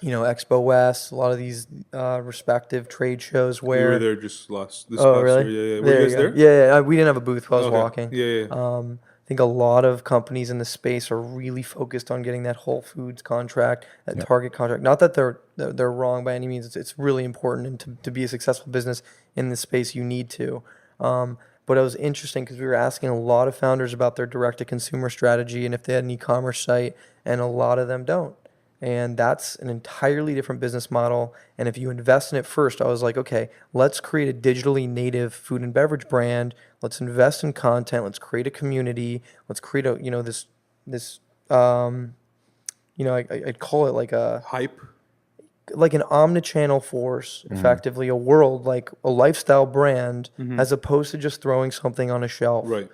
Expo West, a lot of these respective trade shows We where. were there just this Oh, past really? year. Yeah. Were There you you guys go. there? Yeah. We didn't have a booth while I was Okay. walking. Yeah. I think a lot of companies in the space are really focused on getting that Whole Foods contract, that Target contract. Not that they're wrong by any means. It's really important, and to be a successful business in this space, you need to. But it was interesting because we were asking a lot of founders about their direct-to-consumer strategy and if they had an e-commerce site, and a lot of them don't. And that's an entirely different business model. And if you invest in it first, I was like, okay, let's create a digitally native food and beverage brand. Let's invest in content. Let's create a community. Let's create I'd call it like Hype. an omnichannel force, effectively a world, like a lifestyle brand, as opposed to just throwing something on a shelf. Right.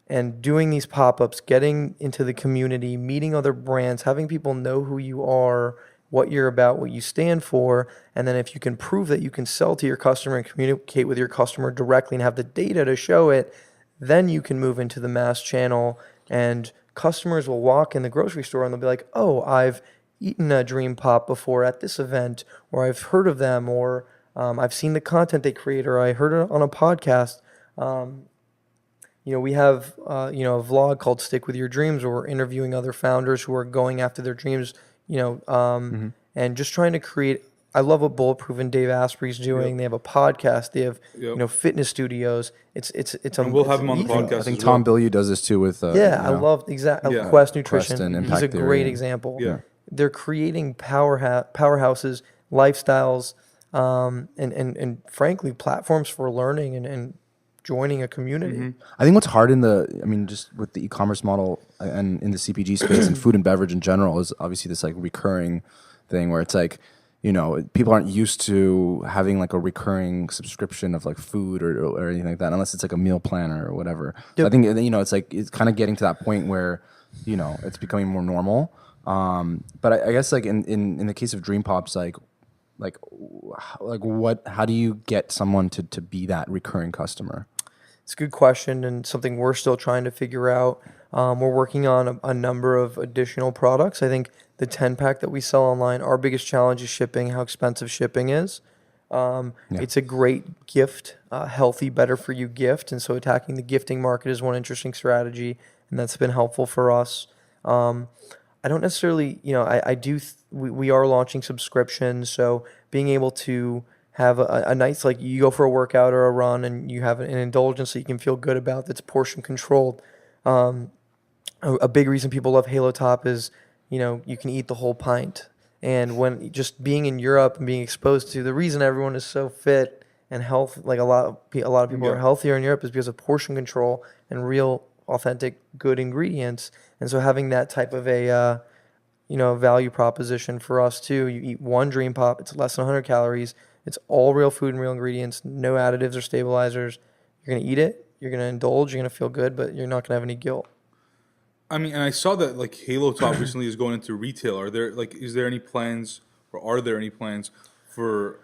And doing these pop-ups, getting into the community, meeting other brands, having people know who you are, what you're about, what you stand for, and then if you can prove that you can sell to your customer and communicate with your customer directly and have the data to show it, then you can move into the mass channel, and customers will walk in the grocery store and they'll be like, oh, I've eaten a Dream Pop before at this event, or I've heard of them, or I've seen the content they create, or I heard it on a podcast. We have a vlog called Stick With Your Dreams where we're interviewing other founders who are going after their dreams, and just trying to create. I love what Bulletproof and Dave Asprey's doing. Yep. They have a podcast. They have Yep. Fitness studios. It's And we'll have him on the easy. podcast. I think as Tom well. Billieu does this too with I love Yeah. Quest Nutrition. Quest and He's Impact a Theory great and- example. Yeah. They're creating powerhouses, lifestyles, and frankly platforms for learning and joining a community. I think what's hard just with the e-commerce model and in the CPG space and food and beverage in general is obviously this like recurring thing where it's like, people aren't used to having like a recurring subscription of like food or anything like that, unless it's like a meal plan or whatever. So I think, it's like, it's kind of getting to that point where, it's becoming more normal. But I guess like in the case of Dream Pops, how do you get someone to be that recurring customer? It's a good question and something we're still trying to figure out. We're working on a number of additional products. I think the 10-pack that we sell online, our biggest challenge is shipping, how expensive shipping is. It's a great gift, healthy, better for you gift. And so attacking the gifting market is one interesting strategy, and that's been helpful for us. I don't necessarily, we are launching subscriptions. So being able to have a nice, like you go for a workout or a run and you have an indulgence that you can feel good about that's portion controlled. A big reason people love Halo Top is, you can eat the whole pint. And when just being in Europe and being exposed to the reason everyone is so fit and health, like a lot of people are healthier in Europe is because of portion control and real, authentic, good ingredients. And so having that type of a value proposition for us too. You eat one Dream Pop, it's less than 100 calories. It's all real food and real ingredients, no additives or stabilizers. You're going to eat it, you're going to indulge, you're going to feel good, but you're not going to have any guilt. I mean, and I saw that like Halo Top recently is going into retail. Is there any plans, or are there any plans for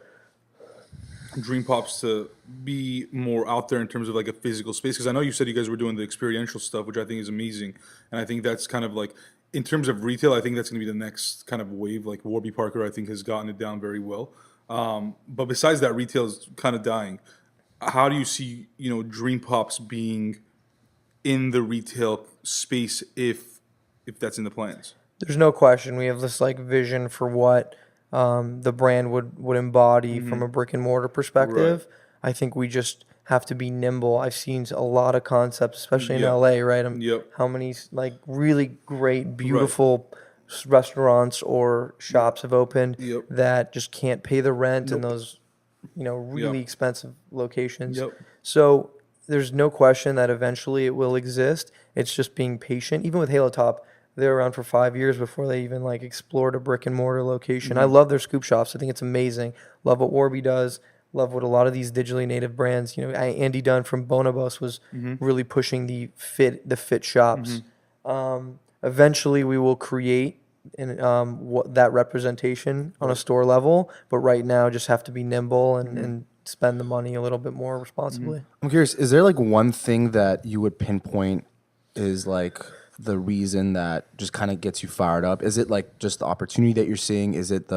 Dream Pops to be more out there in terms of like a physical space? Because I know you said you guys were doing the experiential stuff, which I think is amazing, and I think that's kind of like in terms of retail, I think that's going to be the next kind of wave. Like Warby Parker, I think has gotten it down very well. But besides that, retail is kind of dying. how do you see, Dream Pops being in the retail space if that's in the plans? There's no question. We have this like vision for what the brand would embody from a brick and mortar perspective. I think we just have to be nimble. I've seen a lot of concepts, especially in Yep. LA, right? Yep. How many like really great, beautiful restaurants or shops have opened Yep. that just can't pay the rent in Nope. those, really Yep. expensive locations. Yep. So there's no question that eventually it will exist. It's just being patient. Even with Halo Top, they were around for 5 years before they even like explored a brick and mortar location. I love their scoop shops. I think it's amazing. Love what Warby does. Love what a lot of these digitally native brands. Andy Dunn from Bonobos was really pushing the fit shops. Eventually, we will create what that representation on a store level. But right now, just have to be nimble and spend the money a little bit more responsibly. I'm curious, is there like one thing that you would pinpoint is like the reason that just kind of gets you fired up? Is it like just the opportunity that you're seeing? Is it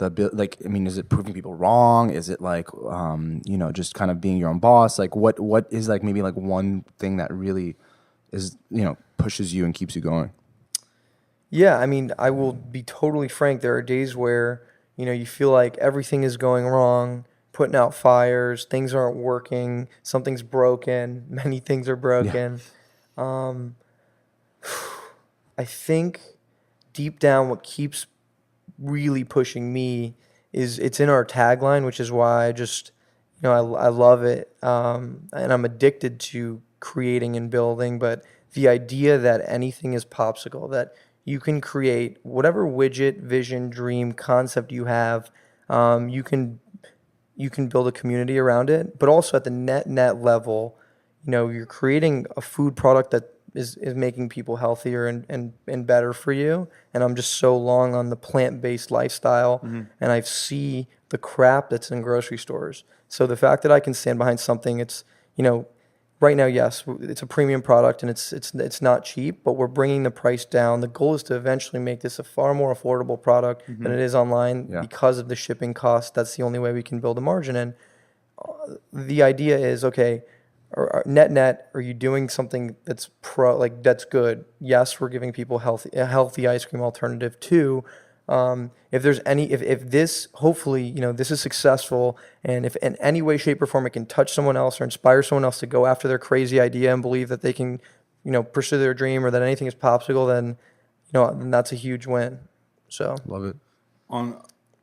is it proving people wrong? Is it like, just kind of being your own boss? Like what is like maybe like one thing that really is, pushes you and keeps you going? Yeah, I mean, I will be totally frank. There are days where, you feel like everything is going wrong, putting out fires, things aren't working, something's broken, many things are broken. I think deep down what keeps really pushing me is it's in our tagline, which is why I just, I love it. And I'm addicted to creating and building, but the idea that anything is popsicle, that you can create whatever widget, vision, dream, concept you have, you can build a community around it, but also at the net level, you're creating a food product that is making people healthier and better for you. And I'm just so long on the plant-based lifestyle, and I see the crap that's in grocery stores. So the fact that I can stand behind something, it's, right now, yes, it's a premium product and it's not cheap, but we're bringing the price down. The goal is to eventually make this a far more affordable product than it is online because of the shipping cost. That's the only way we can build a margin. And the idea is, okay, net, are you doing something that's that's good? Yes, we're giving people a healthy ice cream alternative too. If there's if this, hopefully, this is successful, and if in any way, shape, or form it can touch someone else or inspire someone else to go after their crazy idea and believe that they can, pursue their dream, or that anything is popsicle, then, then that's a huge win. So Love it.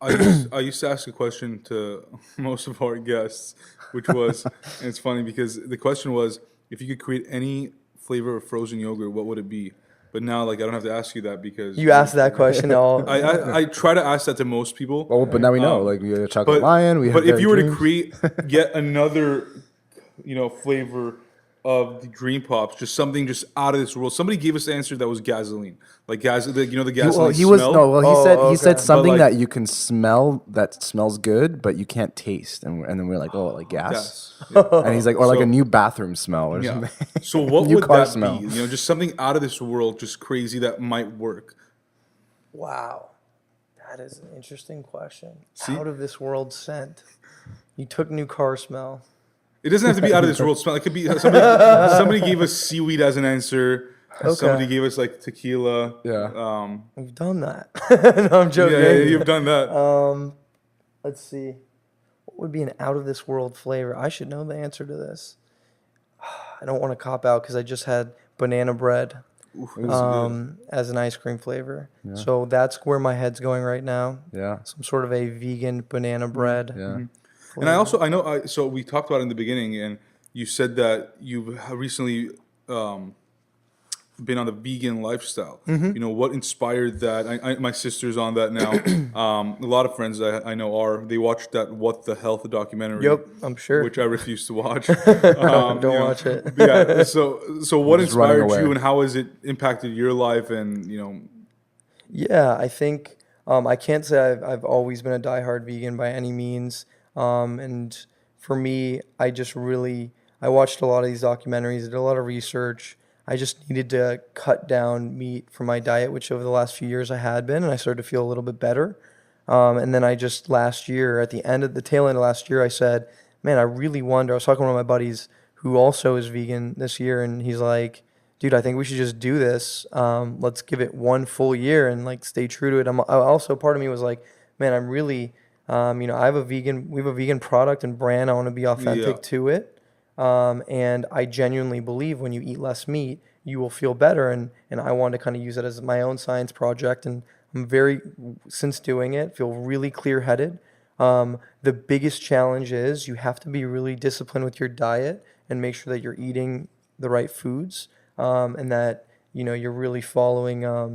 I used to ask a question to most of our guests, which was, and it's funny because the question was, if you could create any flavor of frozen yogurt, what would it be? But now, I don't have to ask you that because you asked that question. I try to ask that to most people. Oh, but now we know. We have chocolate lion. We have. But if you were dreams. to create yet another, flavor of the Green Pops, just something just out of this world. Somebody gave us the answer that was gasoline, the gasoline smell. He said something But, that you can smell that smells good, but you can't taste, and then we're like, oh, like gas. And he's like, or like a new bathroom smell or something. So what New would car that smell. be? Just something out of this world, just crazy that might work. Wow, that is an interesting question. See? Out of this world scent. You took new car smell. It doesn't have to be out of this world smell. It could be somebody gave us seaweed as an answer. Okay. Somebody gave us tequila. Yeah. We've done that. No, I'm joking. Yeah, you've done that. Let's see. What would be an out of this world flavor? I should know the answer to this. I don't want to cop out because I just had banana bread as an ice cream flavor. Yeah. So that's where my head's going right now. Yeah. Some sort of a vegan banana bread. Yeah. And so we talked about it in the beginning, and you said that you've recently been on the vegan lifestyle. What inspired that? My sister's on that now. A lot of friends I know they watched that What the Health documentary. Yep, I'm sure. Which I refuse to watch. Don't watch it. Yeah. So what inspired you, and how has it impacted your life? And Yeah, I think I can't say I've always been a diehard vegan by any means. And for me, I watched a lot of these documentaries, did a lot of research. I just needed to cut down meat from my diet, which over the last few years I had been, and I started to feel a little bit better. And then I just last year, at the tail end of last year, I said, man, I really wonder. I was talking to one of my buddies who also is vegan this year, and he's like, dude, I think we should just do this. Let's give it one full year and like stay true to it. I also, part of me was like, man, I'm really, we have a vegan product and brand. I want to be authentic to it. And I genuinely believe when you eat less meat, you will feel better. And I want to kind of use it as my own science project. And I'm since doing it, feel really clear headed. The biggest challenge is you have to be really disciplined with your diet and make sure that you're eating the right foods, and that, you're really following, a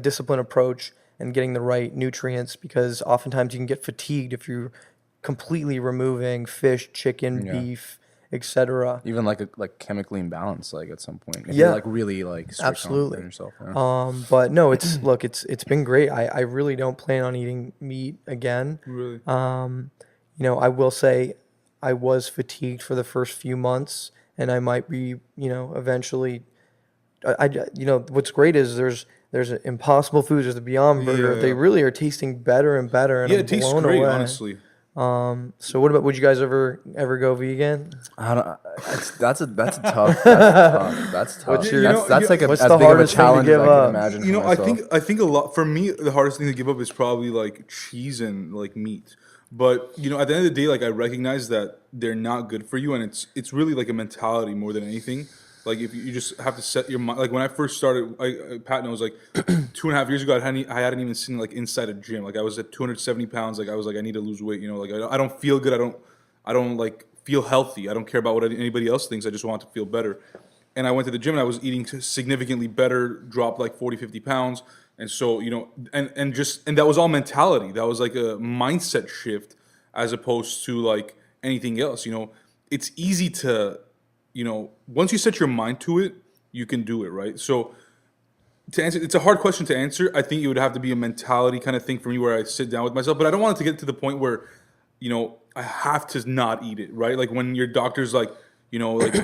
disciplined approach and getting the right nutrients, because oftentimes you can get fatigued if you're completely removing fish, chicken, beef, etc. Even like chemically imbalanced, like at some point. If Yeah. you're like really like strict Absolutely. on yourself. Yeah. But no, it's been great. I really don't plan on eating meat again. Really? I will say I was fatigued for the first few months, and I might be, eventually. What's great is there's Impossible Foods, there's the Beyond Burger. Yeah. They really are tasting better and better, and Yeah, I'm it tastes blown great, away. honestly. So what about? Would you guys ever go vegan? I don't. That's tough. That's tough. What's your- that's like what's as the big of a hardest thing to challenge as give I up? can imagine. You for know, I myself. think a lot for me the hardest thing to give up is probably like cheese and like meat. But at the end of the day, like I recognize that they're not good for you, and it's really like a mentality more than anything. Like if you just have to set your mind. Like when I first started, Pat knows, like 2.5 years ago, I hadn't even seen like inside a gym. Like I was at 270 pounds. Like I was like I need to lose weight. Like I don't feel good. I don't like feel healthy. I don't care about what anybody else thinks. I just want to feel better. And I went to the gym and I was eating significantly better, dropped like 40, 50 pounds. And so, and that was all mentality. That was like a mindset shift as opposed to like anything else. It's easy to, once you set your mind to it, you can do it, right? So to answer, it's a hard question to answer. I think it would have to be a mentality kind of thing for me where I sit down with myself, but I don't want it to get to the point where, I have to not eat it, right? Like when your doctor's like, like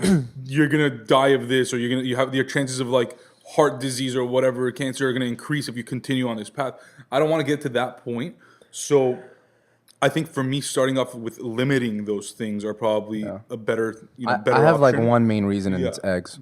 you're gonna die of this, or you have your chances of like heart disease or whatever, cancer, are gonna increase if you continue on this path. I don't want to get to that point. So I think for me, starting off with limiting those things are probably a better, better I have like option. one main reason, and it's eggs.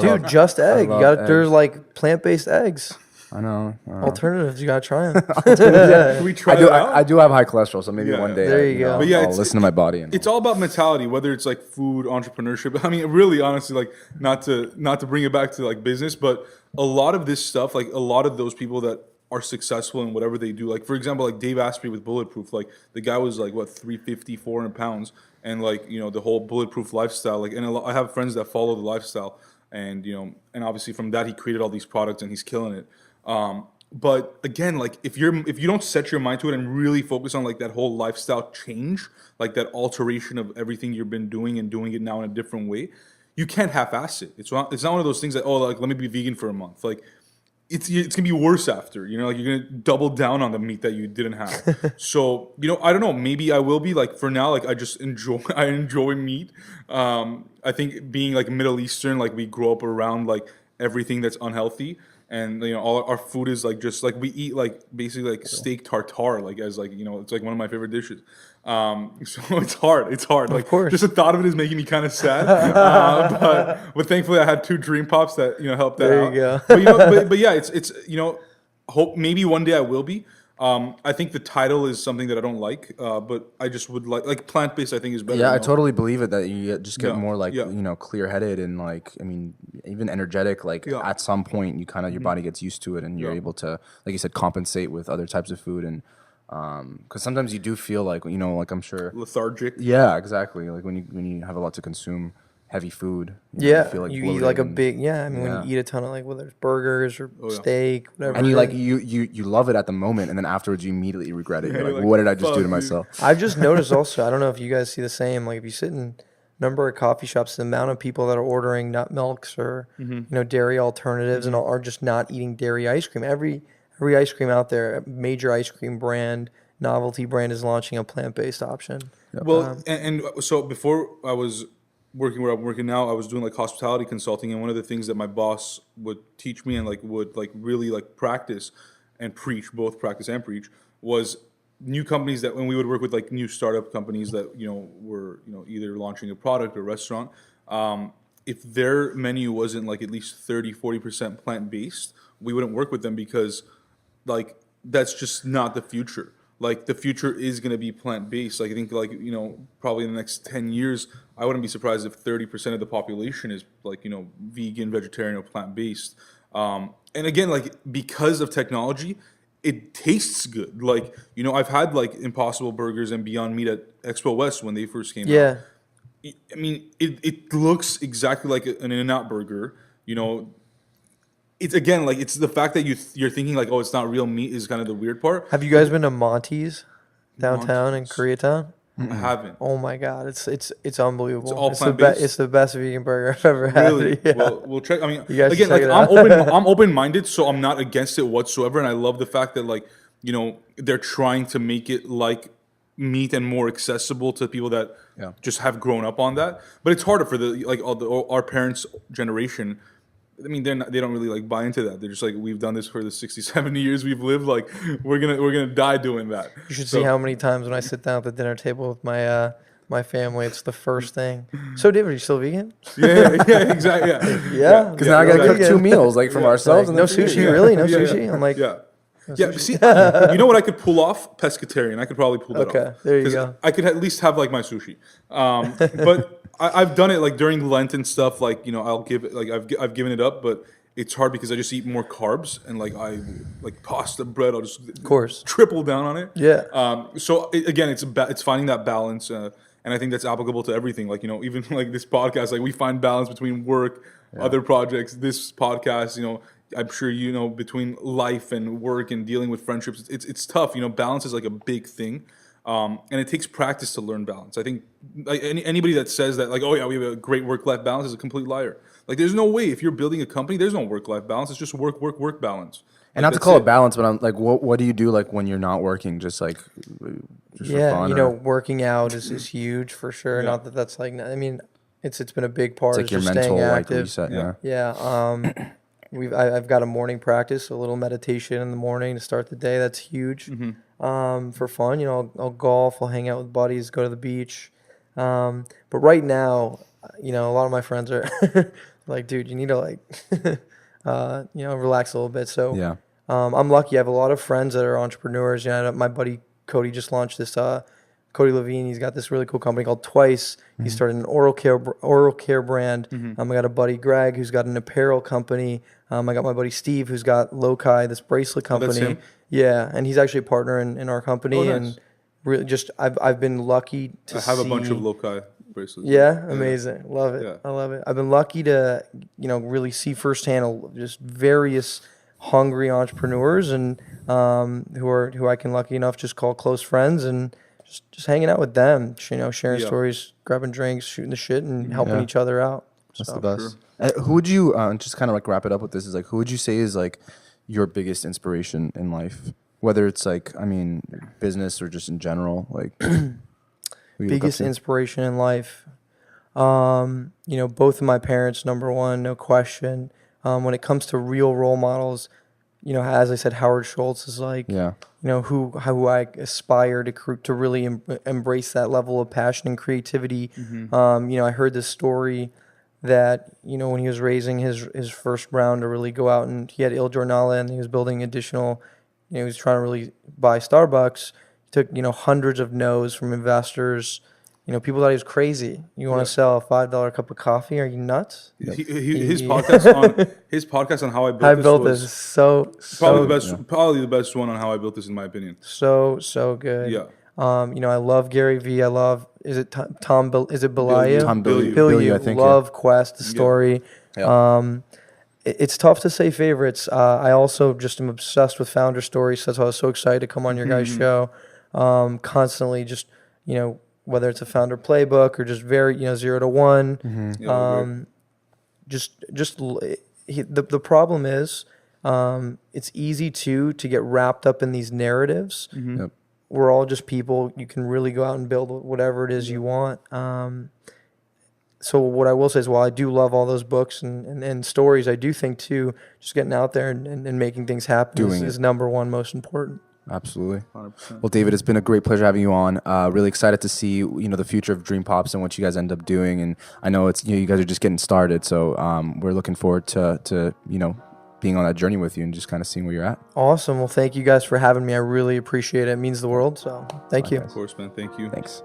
Dude, just egg. love There's eggs. like plant-based eggs. I know. Alternatives, you gotta try them. Can we try that out? I do have high cholesterol, so maybe one day There you go. But yeah, I'll listen to my body. And It's all about mentality, whether it's like food, entrepreneurship. I mean, really, honestly, like not to bring it back to like business, but a lot of this stuff, like a lot of those people that are successful in whatever they do, like for example, like Dave Asprey with Bulletproof, like the guy was like what 350, 400 pounds, and like the whole bulletproof lifestyle. Like, and I have friends that follow the lifestyle, and and obviously from that he created all these products and he's killing it. But again, like if you don't set your mind to it and really focus on like that whole lifestyle change, like that alteration of everything you've been doing and doing it now in a different way, you can't half-ass it. It's not one of those things that, oh, like let me be vegan for a month. Like it's gonna be worse after. Like you're gonna double down on the meat that you didn't have. So I don't know. Maybe I will be like for now. Like I just enjoy meat. I think being like Middle Eastern, like we grow up around like everything that's unhealthy. And all our food is like just like we eat like basically like steak tartare, like as like it's like one of my favorite dishes. So it's hard. Like, of course. Just the thought of it is making me kind of sad. But thankfully I had 2 dream pops that helped that There out. you go. But yeah, it's hope maybe one day I will be. I think the title is something that I don't like, but I just would like plant-based. I think is better. yeah, I totally believe it that you just get Yeah, more like yeah. clear-headed and like even energetic. Like Yeah. at some point, you kind of your body gets used to it, and you're Yeah. able to, like you said, compensate with other types of food. And because sometimes you do feel like like I'm sure. Lethargic. Yeah, exactly. Like when you have a lot to consume heavy food. Yeah, feel like you eat bloated like a and- big when Yeah. you eat a ton of like whether it's burgers or steak, whatever. And you it like is. you love it at the moment, and then afterwards you immediately regret it. You're you're like, like, what did I just do "Fuck, to dude." myself? I've just noticed also. I don't know if you guys see the same. Like if you sit in a number of coffee shops, the amount of people that are ordering nut milks or dairy alternatives and are just not eating dairy ice cream. Every ice cream out there, a major ice cream brand, novelty brand is launching a plant-based option. Well, and so before I was working where I'm working now, I was doing like hospitality consulting, and one of the things that my boss would teach me and like would like really like practice and preach, both practice and preach, was new companies that when we would work with like new startup companies that were either launching a product or restaurant, if their menu wasn't like at least 30-40% plant-based, we wouldn't work with them because like that's just not the future. Like the future is going to be plant-based. Like I think like probably in the next 10 years, I wouldn't be surprised if 30% of the population is like vegan, vegetarian, or plant-based. And again, like because of technology, it tastes good. Like I've had like Impossible Burgers and Beyond Meat at Expo West when they first came out. I mean, it looks exactly like an In-N-Out burger. It's again like it's the fact that you're thinking like, oh, it's not real meat is kind of the weird part. Have you guys been to Monty's downtown in Koreatown? I haven't. Oh my God, it's unbelievable. It's all plant-based? It's the best vegan burger I've ever had. Really? Yeah. Well, we'll check. I mean, You guys again, should like check it out. I'm open-minded, so I'm not against it whatsoever. And I love the fact that like they're trying to make it like meat and more accessible to people that just have grown up on that. But it's harder for our parents' generation. I mean, they don't really like buy into that. They're just like, we've done this for the 60, 70 years we've lived. Like, we're gonna die doing that. You should see how many times when I sit down at the dinner table with my family, it's the first thing. So, David, are you still vegan? Yeah, exactly. Yeah. Because now I got to cook 2 meals, like from ourselves. Like, no sushi, really? No sushi? I'm like, Yeah, see, you know what I could pull off? Pescatarian. I could probably pull that off. Okay, there you 'Cause go. I could at least have like my sushi. But I've done it like during Lent and stuff. Like I'll give it like I've given it up, but it's hard because I just eat more carbs and like pasta, bread. I'll just of course. triple down on it. Yeah. So again, it's finding that balance, and I think that's applicable to everything. Like even like this podcast, like we find balance between work, other projects, this podcast. I'm sure between life and work and dealing with friendships, it's tough. Balance is like a big thing, and it takes practice to learn balance. I think like anybody that says that like, oh yeah, we have a great work-life balance is a complete liar. Like there's no way if you're building a company, there's no work-life balance. It's just work balance. And not to call it balance, but I'm like, what do you do like when you're not working? Just for fun, working out is huge for sure. Yeah. Not that that's like, I mean, it's been a big part it's of like your just mental staying like active. reset. Yeah. Yeah. I've got a morning practice, a little meditation in the morning to start the day. That's huge. For fun, I'll golf, I'll hang out with buddies, go to the beach. But right now, a lot of my friends are like, dude, you need to like, relax a little bit. So Yeah. I'm lucky. I have a lot of friends that are entrepreneurs. My buddy Cody just launched this. Cody Levine, he's got this really cool company called Twice. He started an oral care brand. I got a buddy Greg who's got an apparel company. I got my buddy Steve who's got Lokai, this bracelet company. that's him? Yeah, and he's actually a partner in our company. Oh, nice. And really, just I've been lucky to I have a bunch see- of Lokai bracelets. Yeah, amazing. Love it. Yeah. I love it. I've been lucky to, really see firsthand just various hungry entrepreneurs and who I can lucky enough just call close friends and just hanging out with them, sharing stories, grabbing drinks, shooting the shit, and helping each other out. That's So. the best. Who would you just kind of like wrap it up with this? Is like, who would you say is like your biggest inspiration in life? Whether it's like, I mean, business or just in general, like who you look up Biggest to? inspiration in life. Both of my parents, number one, no question. When it comes to real role models, as I said, Howard Schultz is like, Yeah. Who I aspire to really embrace that level of passion and creativity. I heard this story that, when he was raising his first round to really go out and he had Il Giornale and he was building additional, he was trying to really buy Starbucks. He took, hundreds of no's from investors. People thought he was crazy. You want to sell a $5 cup of coffee? Are you nuts? His podcast on how I built I this built was this so probably the best one on how I built this in my opinion. so good. Yeah. I love Gary Vee. I love, is it Tom is it Belaya? Tom Bilyeu. Bilyeu. I think. Love Quest, the story. Yeah. It's tough to say favorites. I also just am obsessed with founder stories. So that's why I was so excited to come on your guys' show. Constantly just, whether it's a founder playbook or just very, 0 to 1. The problem is, it's easy to get wrapped up in these narratives. Yep. We're all just people. You can really go out and build whatever it is you want. So what I will say is, while I do love all those books and stories, I do think too, just getting out there and making things happen is number one most important. Absolutely. 100%. Well, David, it's been a great pleasure having you on. Really excited to see the future of Dream Pops and what you guys end up doing. And I know it's you guys are just getting started, so we're looking forward to being on that journey with you and just kind of seeing where you're at. Awesome. Well, thank you guys for having me. I really appreciate it. It means the world. So thank you. Of course, man. Thank you. Thanks.